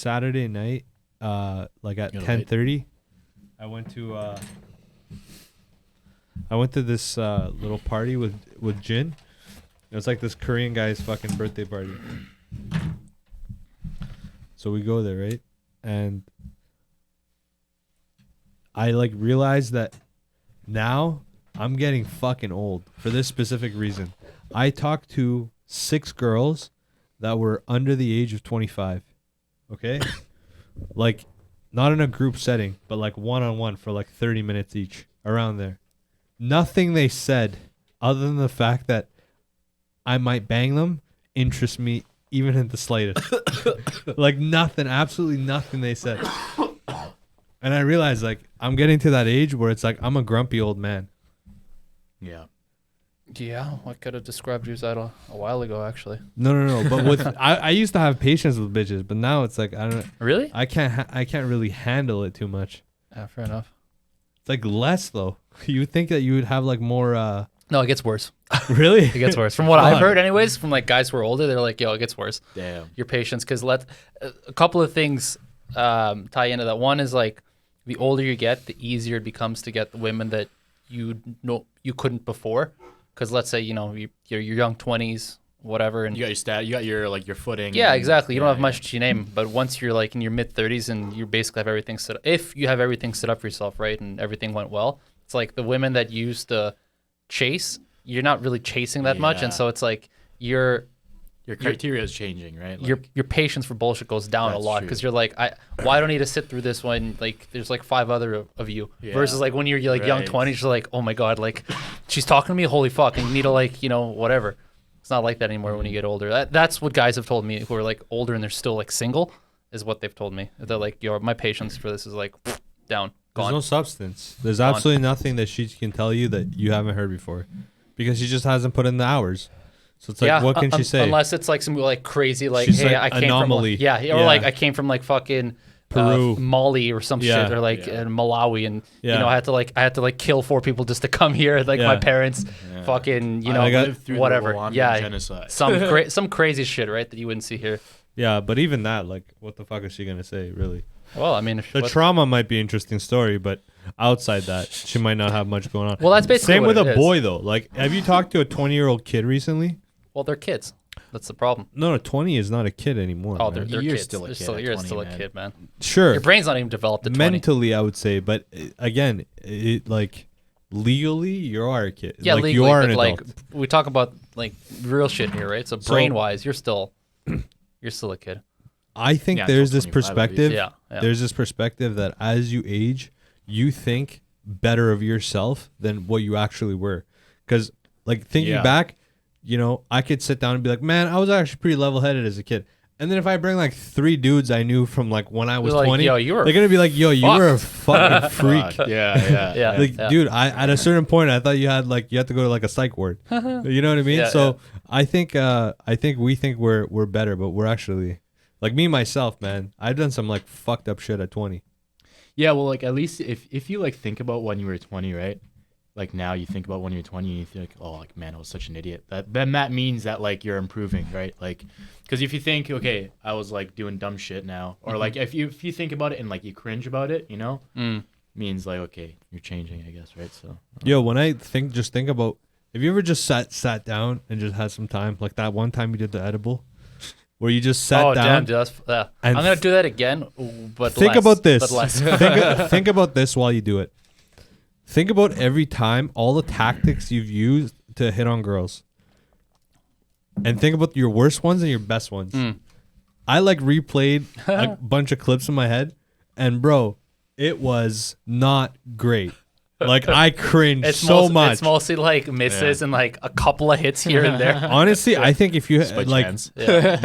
Saturday night, like at 10:30, I went to this little party with Jin. It was like this Korean guy's fucking birthday party. So we go there, right? And I like realized that now I'm getting fucking old for this specific reason. I talked to 6 girls that were under the age of 25. Okay? Like not in a group setting, but like one-on-one for like 30 minutes each, around there. Nothing they said other than the fact that I might bang them interests me even in the slightest. Like nothing, absolutely nothing they said. And I realized like I'm getting to that age where it's like I'm a grumpy old man. Yeah. Yeah, I could have described you as that a while ago, actually. No. But with I used to have patience with bitches, but now it's like I don't. Really? I can't really handle it too much. Yeah, fair enough. It's like less though. You would think that you would have like more. No, it gets worse. Really? It gets worse. From what I've heard, anyways, from like guys who are older, they're like, "Yo, it gets worse." Damn. Your patience, because a couple of things tie into that. One is like the older you get, the easier it becomes to get the women that you couldn't before. Because let's say you're your young 20s, whatever, and You got your footing. yeah, and, exactly. You don't have much to your name, but once you're like in your mid 30s and you basically have everything set up, if you have everything set up for yourself, right, and everything went well, it's like the women that you used to chase, you're not really chasing that much, and Yeah. so it's like your criteria is changing, right? Like, your patience for bullshit goes down a That's lot true. because you're like, why do I need to sit through this when like there's like 5 other of you Yeah. versus like when you're like young Right. 20s, you're like, oh my god, like she's talking to me, holy fuck, and you need to like whatever. It's not like that anymore when you get older. That's what guys have told me who are like older and they're still like single, is what they've told me. They're like, yo, my patience for this is like down, There's gone. no substance. There's absolutely nothing that she can tell you that you haven't heard before, because she just hasn't put in the hours. So it's like, what can she say? Unless it's like some like crazy, like, She's hey, like I came anomaly. from, or Yeah. like I came from like fucking Peru. Mali or some Yeah. shit, or like Yeah. in Malawi, and Yeah. I had to like kill 4 people just to come here. Like my Yeah. parents, Yeah. fucking, I got- lived through whatever. the Rwandan Yeah, genocide. some crazy shit, right, that you wouldn't see here. Yeah, but even that, like, what the fuck is she gonna say, really? Well, I mean, if, The trauma might be an interesting story, but outside that, she might not have much going on. well, that's basically Same what with it a is. boy, though. Like, have you talked to a 20-year-old kid recently? Well, they're kids. That's the problem. No, 20 is not a kid anymore. Oh, man. they're You're kids. still a You're kid still, at you're 20, still a man. kid, man. Sure. Your brain's not even developed at 20. Mentally, I would say, but again, it like legally, you are a kid. Yeah, like, legally, you are but an like adult. we talk about like real shit here, right? So brain-wise, you're still a kid. I think Yeah, there's until this 25 at least. perspective. Yeah. There's this perspective that as you age, you think better of yourself than what you actually were. Because, like, thinking Yeah. back, I could sit down and be like, man, I was actually pretty level-headed as a kid. And then if I bring like 3 dudes I knew from like when I was Like, 20, yo, you were they're gonna be like, yo, you were a fucking freak. Fuck. Yeah. Yeah. Like, dude, at a certain point, I thought you had to go to like a psych ward. You know what I mean? Yeah, So I think we think we're better, but we're actually, like, me myself, man. I've done some like fucked up shit at 20. Yeah, well, like, at least if you like think about when you were 20, right? Like, now you think about when you're 20 and you think, oh, like, man, I was such an idiot. Then that means that, like, you're improving, right? Like, because if you think, okay, I was like doing dumb shit now, or like if you think about it and like you cringe about it, means like, okay, you're changing, I guess, right? So Yo, when I just think about, have you ever just sat down and just had some time, like that one time you did the edible, where you just sat Oh down? damn, dude, that's and I'm gonna do that again, but Think less, about this. But less. think about this while you do it. Think about every time, all the tactics you've used to hit on girls. And think about your worst ones and your best ones. I like replayed a bunch of clips in my head, and bro, it was not great. Like, I cringed much. It's mostly like misses and like a couple of hits here and there. Honestly, I think if you by like, chance.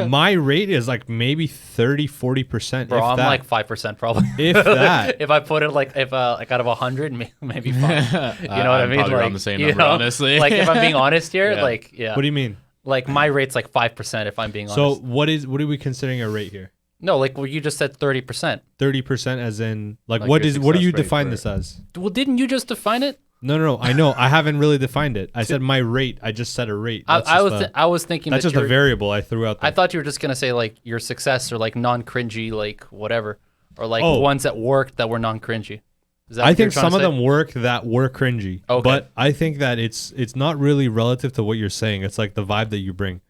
my rate is like maybe 30-40%. Bro, if I'm that. like 5% probably. If that. If I put it like like out of 100, maybe 5. You know what I I'm mean? probably Like, around the same you number, know? honestly. Like, if I'm being honest here, Yeah. like, yeah. What do you mean? Like, my rate's like 5% if I'm being So honest. what are we considering a rate here? No, like, well, you just said 30%. 30% as in like Like what your do you success rate define for this as? Well, didn't you just define it? No. I know. I haven't really defined it. I said my rate. I just said a rate. That's I was thinking that's that just a you're- variable I threw out there. I thought you were just gonna say like your success or like non-cringy, like whatever, or like Oh. ones that worked that were non-cringy. Is that I what you're think trying some to of say? them work that were cringy. Okay. But I think that it's not really relative to what you're saying. It's like the vibe that you bring.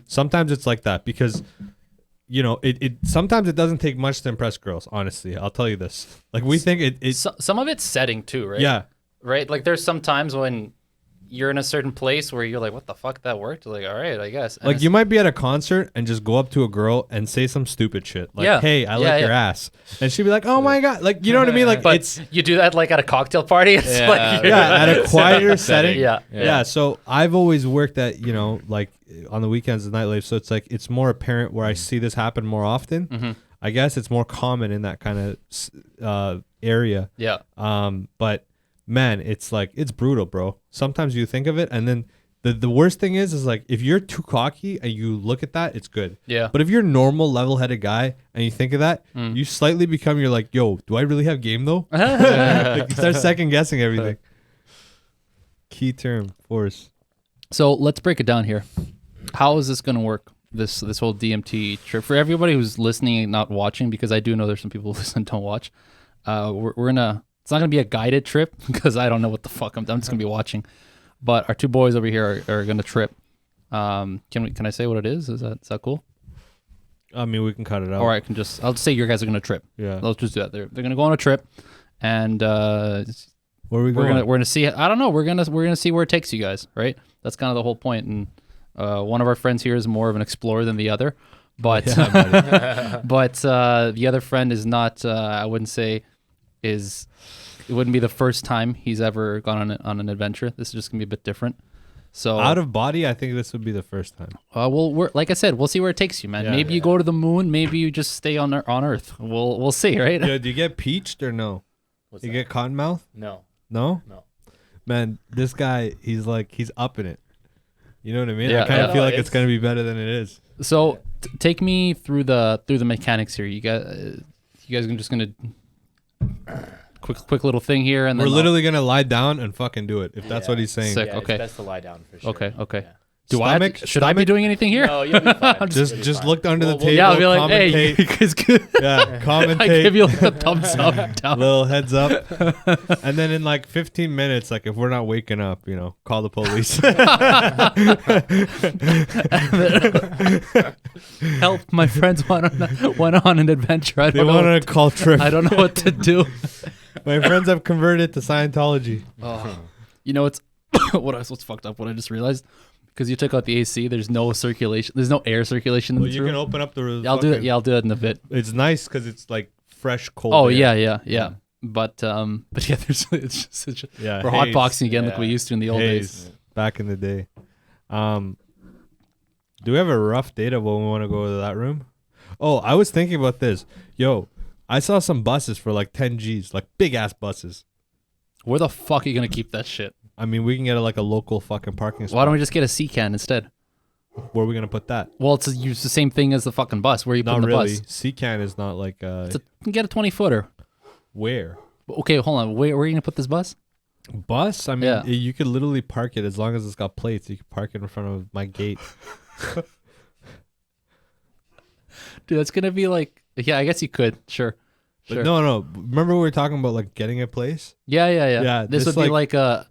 Sometimes it's like that because it sometimes it doesn't take much to impress girls, honestly. I'll tell you this. Like we think it Some of it's setting too, right? yeah. Right. Like there's some times when you're in a certain place where you're like, what the fuck, that worked? Like, all right, I guess. And Like it's- you might be at a concert and just go up to a girl and say some stupid shit. Like, Yeah. hey, I Yeah, like your yeah. ass. And she'd be like, oh my God. Like, you know what I mean? Like but it's you do that like at a cocktail party. It's Yeah. like you're- yeah, at a quieter setting. Yeah. Yeah. So I've always worked at, like on the weekends and nightlife. So it's like, it's more apparent where I see this happen more often. I guess it's more common in that kind of area. Yeah. But man, it's like, it's brutal, bro. Sometimes you think of it. And then the worst thing is like, if you're too cocky and you look at that, it's good. Yeah. But if you're a normal level-headed guy and you think of that, you slightly become, you're like, yo, do I really have game though? Like, you start second guessing everything. Key term, force. So let's break it down here. How is this going to work? This whole DMT trip for everybody who's listening and not watching, because I do know there's some people who listen and don't watch. We're gonna. It's not gonna be a guided trip because I don't know what the fuck I'm just gonna be watching. But our two boys over here are gonna trip. Can I say what it is? Is that cool? I mean, we can cut it out. Or I'll just say your guys are gonna trip. Yeah. Let's just do that. They're gonna go on a trip, and Where are we we're going? gonna see. I don't know. We're gonna see where it takes you guys. Right. That's kind of the whole point. And one of our friends here is more of an explorer than the other, but but the other friend is not. I wouldn't say is. It wouldn't be the first time he's ever gone on an adventure. This is just gonna be a bit different. So Out of body, I think this would be the first time. we're like I said, we'll see where it takes you, man. Yeah. Maybe you go to the moon. Maybe you just stay on Earth. We'll see, right? Yo, do you get peached or no? What's You that? get cottonmouth? No. No? No. Man, this guy, he's up in it. You know what I mean? Yeah, I kind of yeah. feel like No, it's it's- gonna be better than it is. So take me through the mechanics here. You guys are just gonna quick little thing here, and We're then literally gonna lie down and fucking do it if that's what he's saying. Sick. Yeah, Okay. It's best to lie down for sure. Okay. Yeah. Do I have Stomach- to, should I be stomach- doing anything here? No, you'll be fine. Just You'll be just fine. look under the We'll- table. Yeah, I'll be like, hey, commentate. you guys good? Yeah, I commentate. give you like a thumbs up, down. Little heads up, and then in like 15 minutes, like if we're not waking up, call the police. Help! My friends went on an adventure. I They don't know. want to call trip. I don't know what to do. My friends have converted to Scientology. You know, it's what's fucked up. What I just realized, because you took out the AC, there's no circulation. There's no air circulation in Well, this you room. can open up the. Yeah, I'll do it. fucking- Yeah, I'll do it in a bit. It's nice because it's like fresh, cold. Oh air. yeah. But yeah, there's Yeah. we're haze. hotboxing again like we Yeah. used to in the old days. Haze. Back in the day. Do we have a rough date of when we want to go to that room? Oh, I was thinking about this. Yo, I saw some buses for like 10 G's, like big ass buses. Where the fuck are you gonna keep that shit? I mean, we can get like a local fucking parking spot. Why don't we just get a sea can instead? Where are we gonna put that? Well, it's the same thing as the fucking bus. Where you Not put the really. bus? Sea-Can is not like Get a 20-footer. where? Okay, hold on. Where are you gonna put this bus? Bus? I mean, Yeah. you could literally park it as long as it's got plates. You could park it in front of my gate. Dude, that's gonna be like. Yeah, I guess you could. Sure. But Sure. no. Remember we were talking about like getting a place? Yeah. Yeah, This just would be like a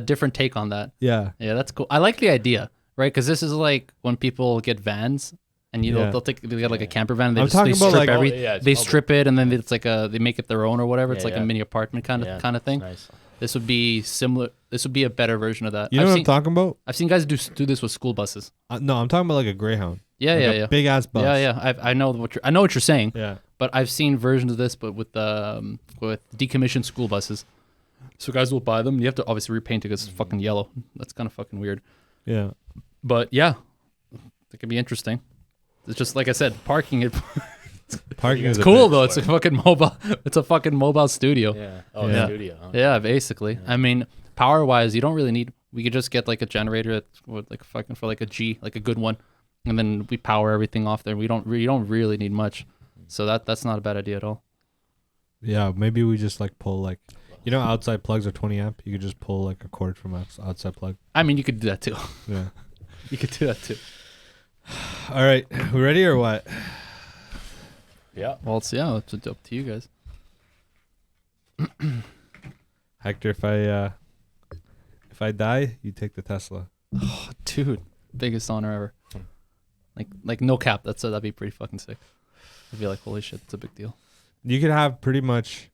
different take on that. Yeah. Yeah, that's cool. I like the idea, right? Because this is like when people get vans, and Yeah. they get like a camper van. And they I'm just talking they about, strip like- they it's strip it, and then it's like they make it their own or whatever. It's Yeah, like a yeah. mini apartment kind of thing. Nice. This would be similar. This would be a better version of that. You know I've what seen, I'm talking about? I've seen guys do this with school buses. No, I'm talking about like a Greyhound. Yeah, Like yeah, a yeah. Big ass bus. Yeah. I know what you're saying. Yeah. But I've seen versions of this, but with decommissioned school buses. So guys will buy them. You have to obviously repaint it because it's fucking yellow. That's kind of fucking weird. Yeah. But yeah, it could be interesting. It's just like I said, parking it. Parking is It's cool a though. It's a fucking mobile. It's a fucking mobile studio. Yeah. Oh, Yeah. studio. Huh? Yeah, basically. I mean, power wise, you don't really need. We could just get like a generator that's like fucking for like a G, like a good one, and then we power everything off there. You don't really need much. So that's not a bad idea at all. Yeah, maybe we just like pull like You know, outside plugs are 20 amp. You could just pull like a cord from outside plug. I mean, you could do that too. Yeah. You could do that too. All right, we ready or what? Yeah. Well, it's up to you guys. Hector, if I die, you take the Tesla. Oh, dude, biggest honor ever. Like no cap. That'd be pretty fucking sick. I'd be like, holy shit, it's a big deal. You could have pretty much.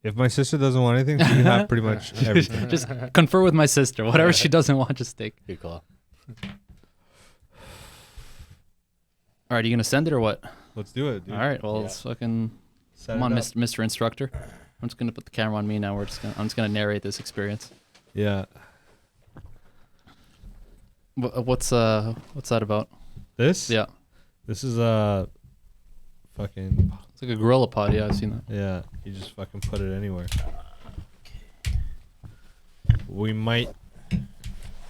If my sister doesn't want anything, she can have pretty much everything. Just confer with my sister. Whatever she doesn't want, just take. Good call. All right, are you gonna send it or what? Let's do it, dude. All right, well, Yeah. let's fucking Set come it on, up. Mr. Instructor. I'm just gonna put the camera on me now. I'm just gonna narrate this experience. Yeah. What's that about? This? Yeah, This is a fucking. it's like a gorilla pod. Yeah, I've seen that. Yeah. You just fucking put it anywhere. We might.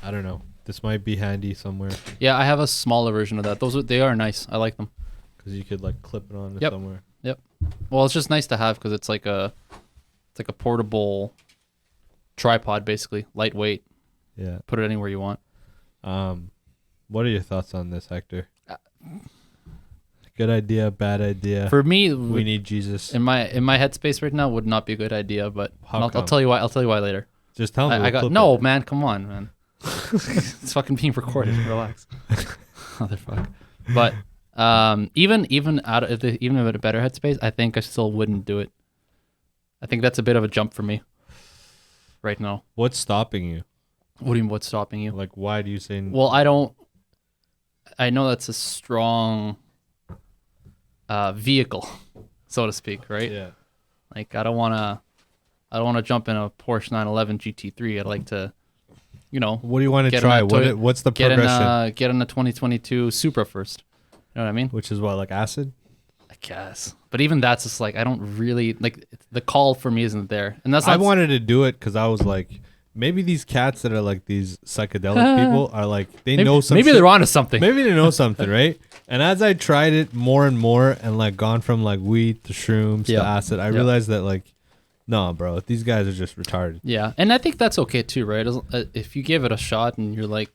I don't know. This might be handy somewhere Yeah, I have a smaller version of that. They are nice. I like them. because you could like clip it on Yep. somewhere. Well, it's just nice to have because it's like a portable tripod, basically lightweight. Yeah. Put it anywhere you want. What are your thoughts on this, Hector? Good idea, bad idea. For me, We need Jesus. in my headspace right now would not be a good idea. But How I'll come? tell you why. I'll tell you why later. Just tell me. I we'll got clip no, it. man. Come on, man. It's fucking being recorded. Relax, motherfucker. But even out of even in a better headspace, I think I still wouldn't do it. I think that's a bit of a jump for me right now. What's stopping you? What do you mean? What's stopping you? Like, why do you say? Well, I know that's a strong vehicle, so to speak, right? Yeah. Like I don't want to jump in a Porsche 911 GT3. I'd like to, What do you want to Get try? in that What's the get progression? in a 2022 Supra first. You know what I mean? Which is what, like acid? I guess. But even that's just like I don't really like the call for me isn't there. And that's I not wanted to do it because I was like, maybe these cats that are like these psychedelic people are like they know something. maybe they're onto something. Maybe they know something, right? And as I tried it more and more, and like gone from like weed to shrooms to Yeah. acid, I Yeah. realized that like, no, bro, these guys are just retarded. Yeah, and I think that's okay too, right? If you give it a shot and you're like,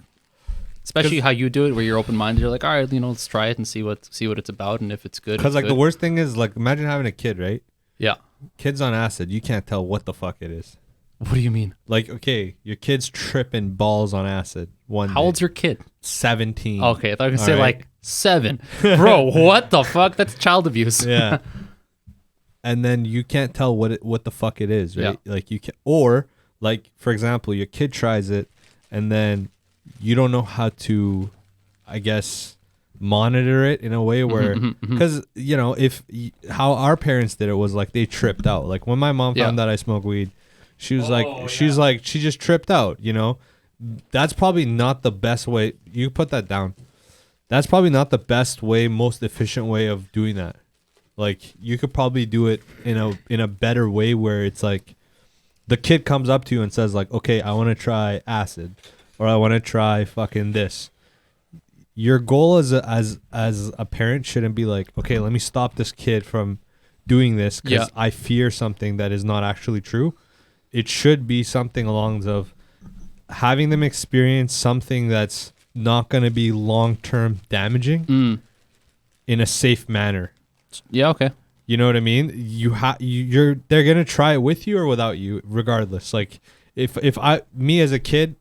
especially how you do it, where you're open minded, you're like, all right, let's try it and see what it's about, and if it's good. Because it's like good. the worst thing is like, imagine having a kid, right? Yeah. Kids on acid, you can't tell what the fuck it is. What do you mean? Like, okay, your kid's tripping balls on acid. How old's your kid? 17? Okay, I thought you were gonna All say right. like 7, bro. What the fuck? That's child abuse. Yeah. And then you can't tell what the fuck it is, right? Like you can, or like for example, your kid tries it, and then you don't know how to, I guess, monitor it in a way where, because how our parents did it was like they tripped out. Like when my mom found Yeah. that I smoke weed, she was she just tripped out. That's probably not the best way. You put that down. That's probably not the best way, most efficient way of doing that. Like you could probably do it in a better way where it's like the kid comes up to you and says like, okay, I want to try acid, or I want to try fucking this. Your goal as a parent shouldn't be like, okay, let me stop this kid from doing this because Yeah. I fear something that is not actually true. It should be something along of having them experience something that's not going to be long-term damaging in a safe manner. Yeah. Okay. You know what I mean? They're gonna try it with you or without you, regardless. Like if me as a kid,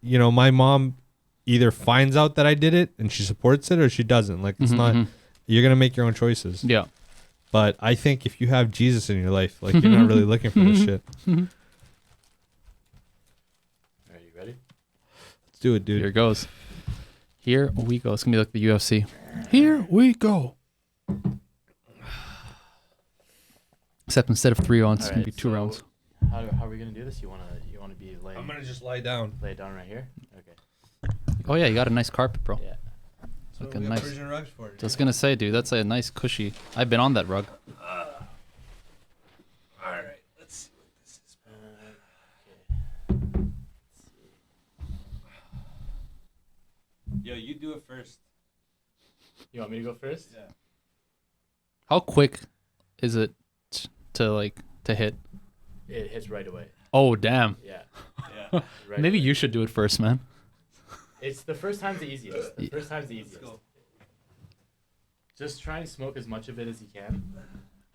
my mom either finds out that I did it and she supports it or she doesn't. Like it's not. You're gonna make your own choices. Yeah. But I think if you have Jesus in your life, like you're not really looking for this shit. Are you ready? Let's do it, dude. Here goes. Here we go. It's gonna be like the UFC. Here we go. Except instead of 3 rounds, it's gonna be 2 rounds. How are we gonna do this? You wanna be laid just lie down. down right here? Okay. Oh yeah, you got a nice carpet, bro. Yeah. So Looking we got nice. Persian rugs for it. I was gonna say, dude, that's a nice cushy. I've been on that rug. All right, let's see what this is. Yo, you do it first. You want me to go first? How quick is it to hit? it hits right away. Oh damn. Yeah. Yeah. Right Maybe away. you should do it first, man. It's the first time's the easiest. The first time's the easiest. go. Just try and smoke as much of it as you can.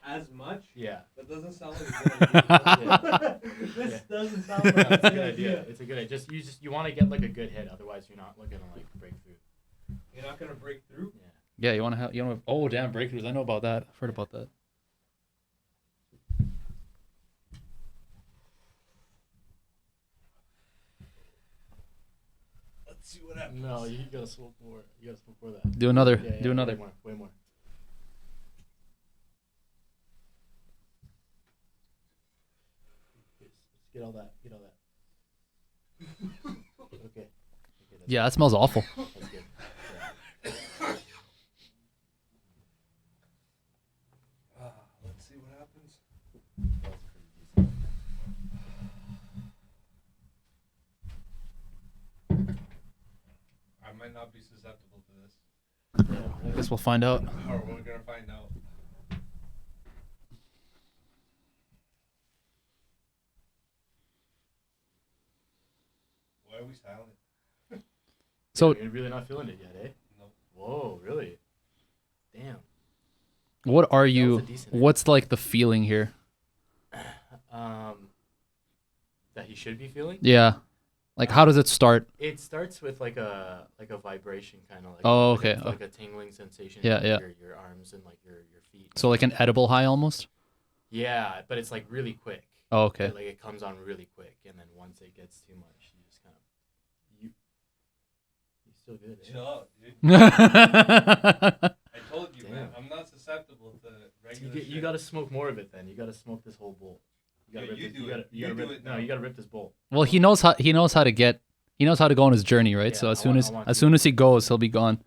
As much? Yeah. That doesn't sound like a good idea. Yeah. This Yeah. doesn't sound like It's a good idea. It's a good idea. You want to get like a good hit, otherwise you're not gonna like break through. You're not gonna break through. Yeah. Yeah, you want to have, oh damn, breakthroughs. I know about that. I've heard about that. Let's see what happens. No, you gotta smoke more. You gotta smoke more of that. Do another. Yeah, Do way another. more. Way more. Let's get all that. Get all that. Okay. That's Yeah, that smells awful. That's good. Yeah. Let's see what happens. That's pretty decent. I might not be susceptible to this. I guess we'll find out. Or we're gonna find out. Why are we silent? So, You're really not feeling it yet, eh? Nope. Whoa, really? Damn. what are That was you? a decent hit. What's like the feeling here? That he should be feeling. Yeah, like how does it start? It starts with like a vibration, kind of like Oh, like okay. like a tingling sensation. Yeah, in yeah. Your arms and like your feet. So like an edible high almost. Yeah, but it's like really quick. Oh, okay. Like it comes on really quick, and then once it gets too much, you just kind of you're still good. Eh? Chill out, dude. I told you, man. Damn. I'm not susceptible to regular You got to smoke more of it then. You got to smoke this whole bowl. You got to Yeah, rip you this, do you gotta, it. you You gotta do rip, it no, now. you got to rip this bowl. Well, he knows how to get. He knows how to go on his journey, right? Yeah, So as I soon want- as I want as to- soon as he goes, he'll be gone.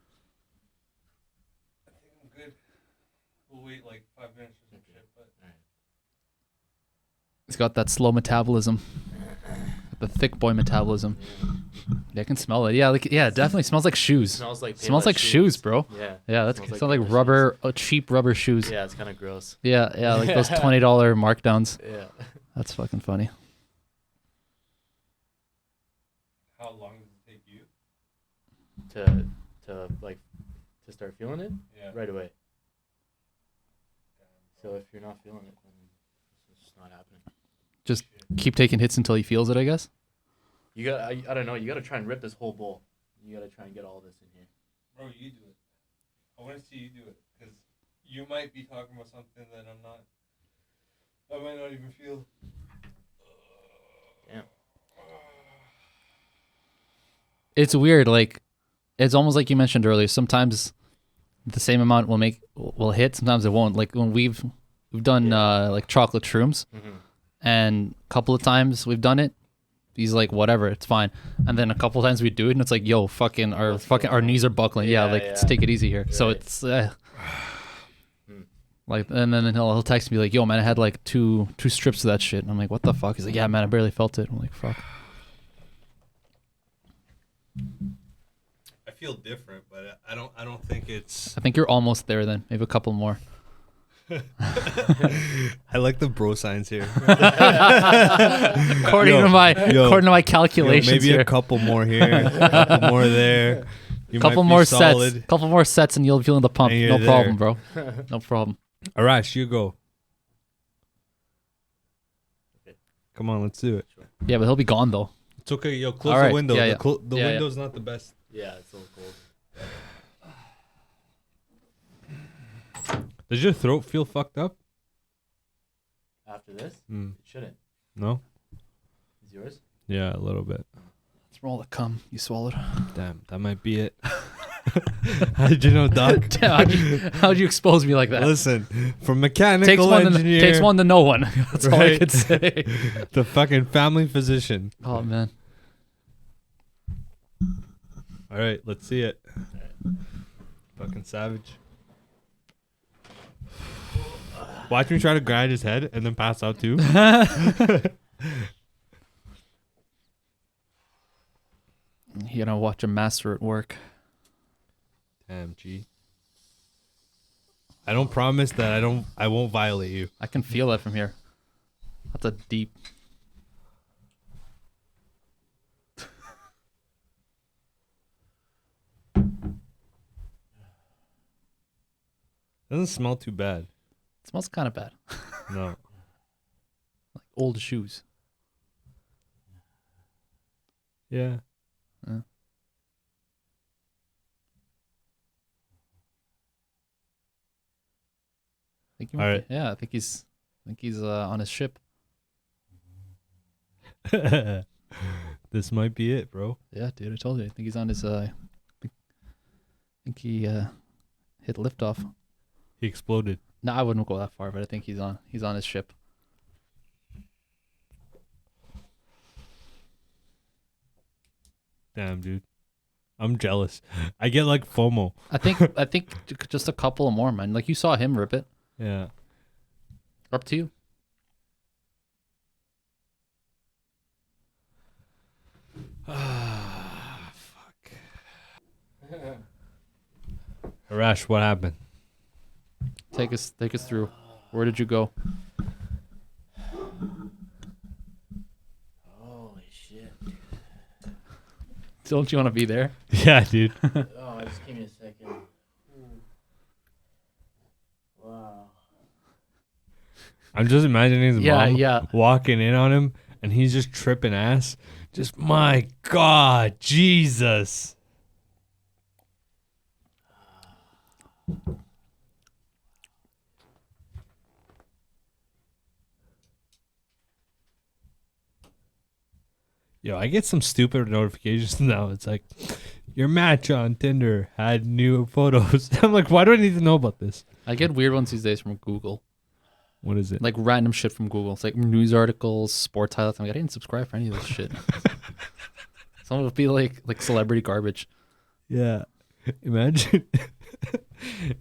I think I'm good. We'll wait like 5 minutes or some shit, but He's got that slow metabolism, the thick boy metabolism. Yeah, I can smell it. Yeah, it definitely smells like shoes. Smells like Smells like shoes, bro. Yeah. Yeah, that's Smells sounds like paper rubber, cheap rubber shoes. shoes. Yeah, it's kind of gross. Yeah, like those $20 markdowns. Yeah. That's fucking funny. how long does it take you? To start feeling it Yeah. right away. So if you're not feeling it, then it's just not happening. Just keep taking hits until he feels it, I guess. You got I don't know. You got to try and rip this whole bowl. You got to try and get all this in here. Bro, you do it. I want to see you do it. Because you might be talking about something that I'm not. I might not even feel. Damn. It's weird. Like, it's almost like you mentioned earlier. Sometimes the same amount will hit. Sometimes it won't. Like when we've done like chocolate shrooms, Mm-hmm. and a couple of times we've done it. He's like, whatever, it's fine. And then a couple of times we do it, and it's like, yo, our knees are buckling. Yeah, Yeah, like yeah. let's take it easy here. So Right. it's Hmm. like, and then he'll text me like, yo, man, I had like two strips of that shit. And I'm like, what the fuck? He's like, yeah, man, I barely felt it. I'm like, fuck. I feel different, but I don't think it's. I think you're almost there. Then maybe a couple more. I like the bro signs here. According Yo, to my yo, calculations maybe here. a couple more here, a couple more there. You Couple might be more solid. sets. Couple more sets, and you'll feel the pump. And No you're problem, bro. No problem. Arash, you go. Okay. Come on, let's do it. Yeah, but he'll be gone though. It's okay. Yo, close All the right. window. Yeah, The, yeah. the Yeah, yeah. window's not the best. Yeah, it's a little cold. Does your throat feel fucked up? After this, Mm. it shouldn't. No. Is yours? Yeah, a little bit. Let's roll the cum you swallowed. Damn, that might be it. How did you know, Doc? Damn, how'd you expose me like that? Listen, from mechanical Takes one, engineer takes one to know one. That's all I Right. could say. to fucking family physician. Oh man. All right, let's see it. Fucking savage. Watch me try to grind his head and then pass out too. You know, watch a master at work. Damn, G. I don't promise that I won't violate you. I can feel that from here. That's a deep. Doesn't smell too bad. It smells kind of bad. No. Like old shoes. Yeah. All right. Yeah, I think he's on his ship. This might be it, bro. Yeah, dude, I told you. I think he's on his. I think he hit liftoff. He exploded. No, I wouldn't go that far, but I think he's on his ship. Damn, dude. I'm jealous. I get like FOMO. I think just a couple more, man. Like you saw him rip it. Yeah. Up to you. Fuck. Arash, what happened? Take us through. Where did you go? Holy shit. Don't you want to be there? Yeah, dude. Oh, just give me a second. Wow. I'm just imagining his mom Yeah. walking in on him and he's just tripping ass. Just, my God, Jesus. Yo, I get some stupid notifications now. It's like, your match on Tinder had new photos. I'm like, why do I need to know about this? I get weird ones these days from Google. What is it? Like random shit from Google. It's like news articles, sports highlights. I'm like, I didn't subscribe for any of this shit. Some of it be like celebrity garbage. Yeah. Imagine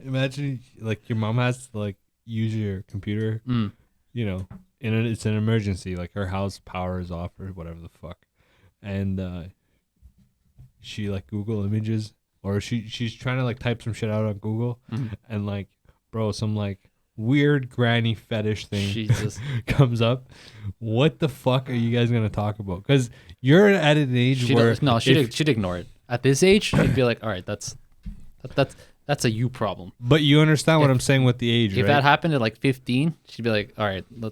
imagine like your mom has to like use your computer, you know, it's an emergency, like her house power is off or whatever the fuck. And she like Google images or she's trying to like type some shit out on Google and like, bro, some like weird granny fetish thing Jesus. comes up. What the fuck are you guys gonna talk about? Because you're at an age where she'd ignore it. At this age, she'd be like, all right, that's a you problem. but you understand what I'm saying with the age, If right? that happened at like 15, she'd be like, all right, we're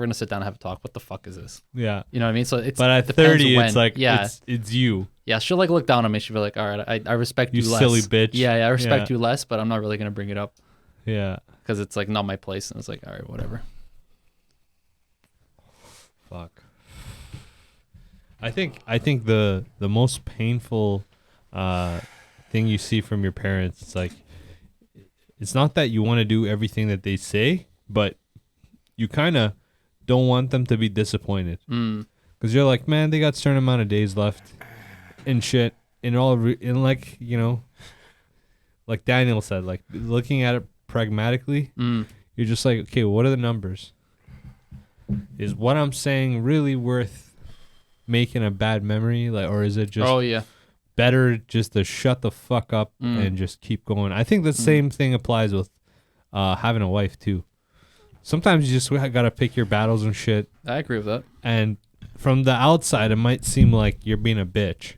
gonna sit down and have a talk. What the fuck is this? Yeah. You know what I mean? So it's But at depends 30, when. it's like, yeah, it's you. yeah. She'll like look down on me. She'll be like, all right, I respect you, You less. silly bitch. Yeah, I respect Yeah. you less, but I'm not really gonna bring it up Yeah. because it's like not my place. And it's like, all right, whatever. Fuck. I think the most painful thing you see from your parents, it's like, it's not that you want to do everything that they say, but you kind of don't want them to be disappointed. Because you're like, man, they got a certain amount of days left and shit. And and like, you know, like Daniel said, like looking at it pragmatically, you're just like, okay, what are the numbers? Is what I'm saying really worth making a bad memory? Like, or is it just better just to shut the fuck up and just keep going? I think the same thing applies with having a wife too. Sometimes you just gotta pick your battles and shit. I agree with that. And from the outside, it might seem like you're being a bitch,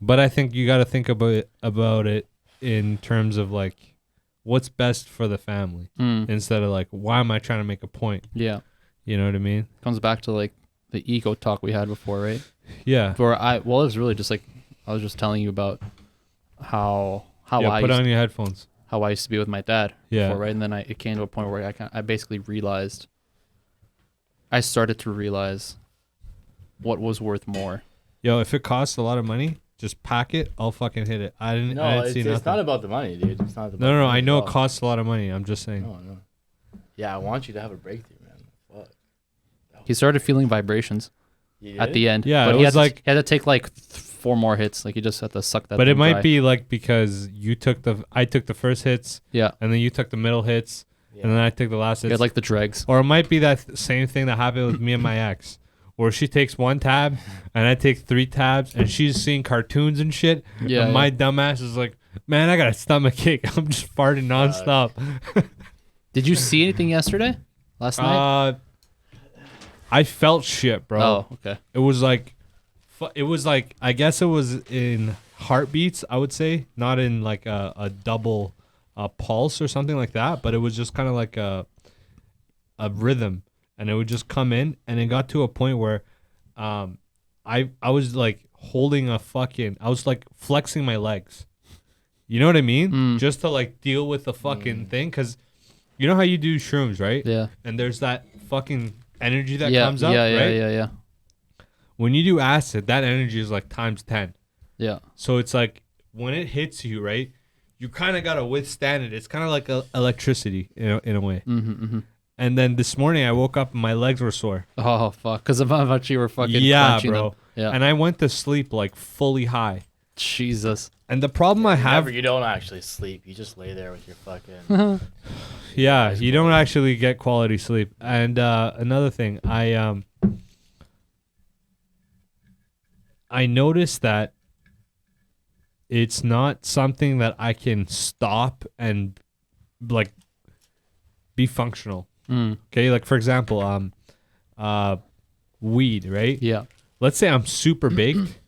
but I think you gotta think about it in terms of like what's best for the family instead of like, why am I trying to make a point? Yeah, You know what I mean? comes back to like the ego talk we had before, right? Yeah. It was really just like I was just telling you about how Yeah, put on your headphones. how I used to be with my dad Yeah. before, right? And then it came to a point where I basically realized, I started to realize what was worth more. Yo, if it costs a lot of money, just pack it. I'll fucking hit it. I didn't see nothing. It's not about the money, dude. It's not about No, the money I at know all. it costs a lot of money. I'm just saying. No. Yeah, I want you to have a breakthrough, man. Fuck. He started feeling vibrations You at did? the end. Yeah, but it he was had to take like 4 more hits. Like he just had to suck that. But it thing might dry. be like because I took the first hits, Yeah, and then you took the middle hits, and then I took the last he hits. had like the dregs. Or it might be that same thing that happened with me and my ex, where she takes 1 tab and I take 3 tabs, and she's seeing cartoons and shit. Yeah, and my dumbass is like, man, I got a stomach ache. I'm just farting nonstop. Did you see anything yesterday? Last night? I felt shit, bro. Oh, okay. It was like, I guess it was in heartbeats, I would say, not in like a double pulse or something like that, but it was just kind of like a rhythm, and it would just come in, and it got to a point where I was like holding I was like flexing my legs. You know what I mean? Just to like deal with the fucking thing, because you know how you do shrooms, right? Yeah. And there's that fucking energy that Yeah. comes up, Yeah. right? Yeah. When you do acid, that energy is like times 10. Yeah. So it's like when it hits you, right? You kind of got to withstand it. It's kind of like electricity in a way. Mm-hmm. And then this morning I woke up and my legs were sore. Oh fuck! Because of how much you were fucking Yeah, clenching bro. them. Yeah. And I went to sleep like fully high. Jesus. And the problem I have, You don't actually sleep. You just lay there with your fucking. yeah, you don't actually get quality sleep. And another thing, I noticed that it's not something that I can stop and like be functional. Okay, like for example, weed, right? Yeah. Let's say I'm super baked,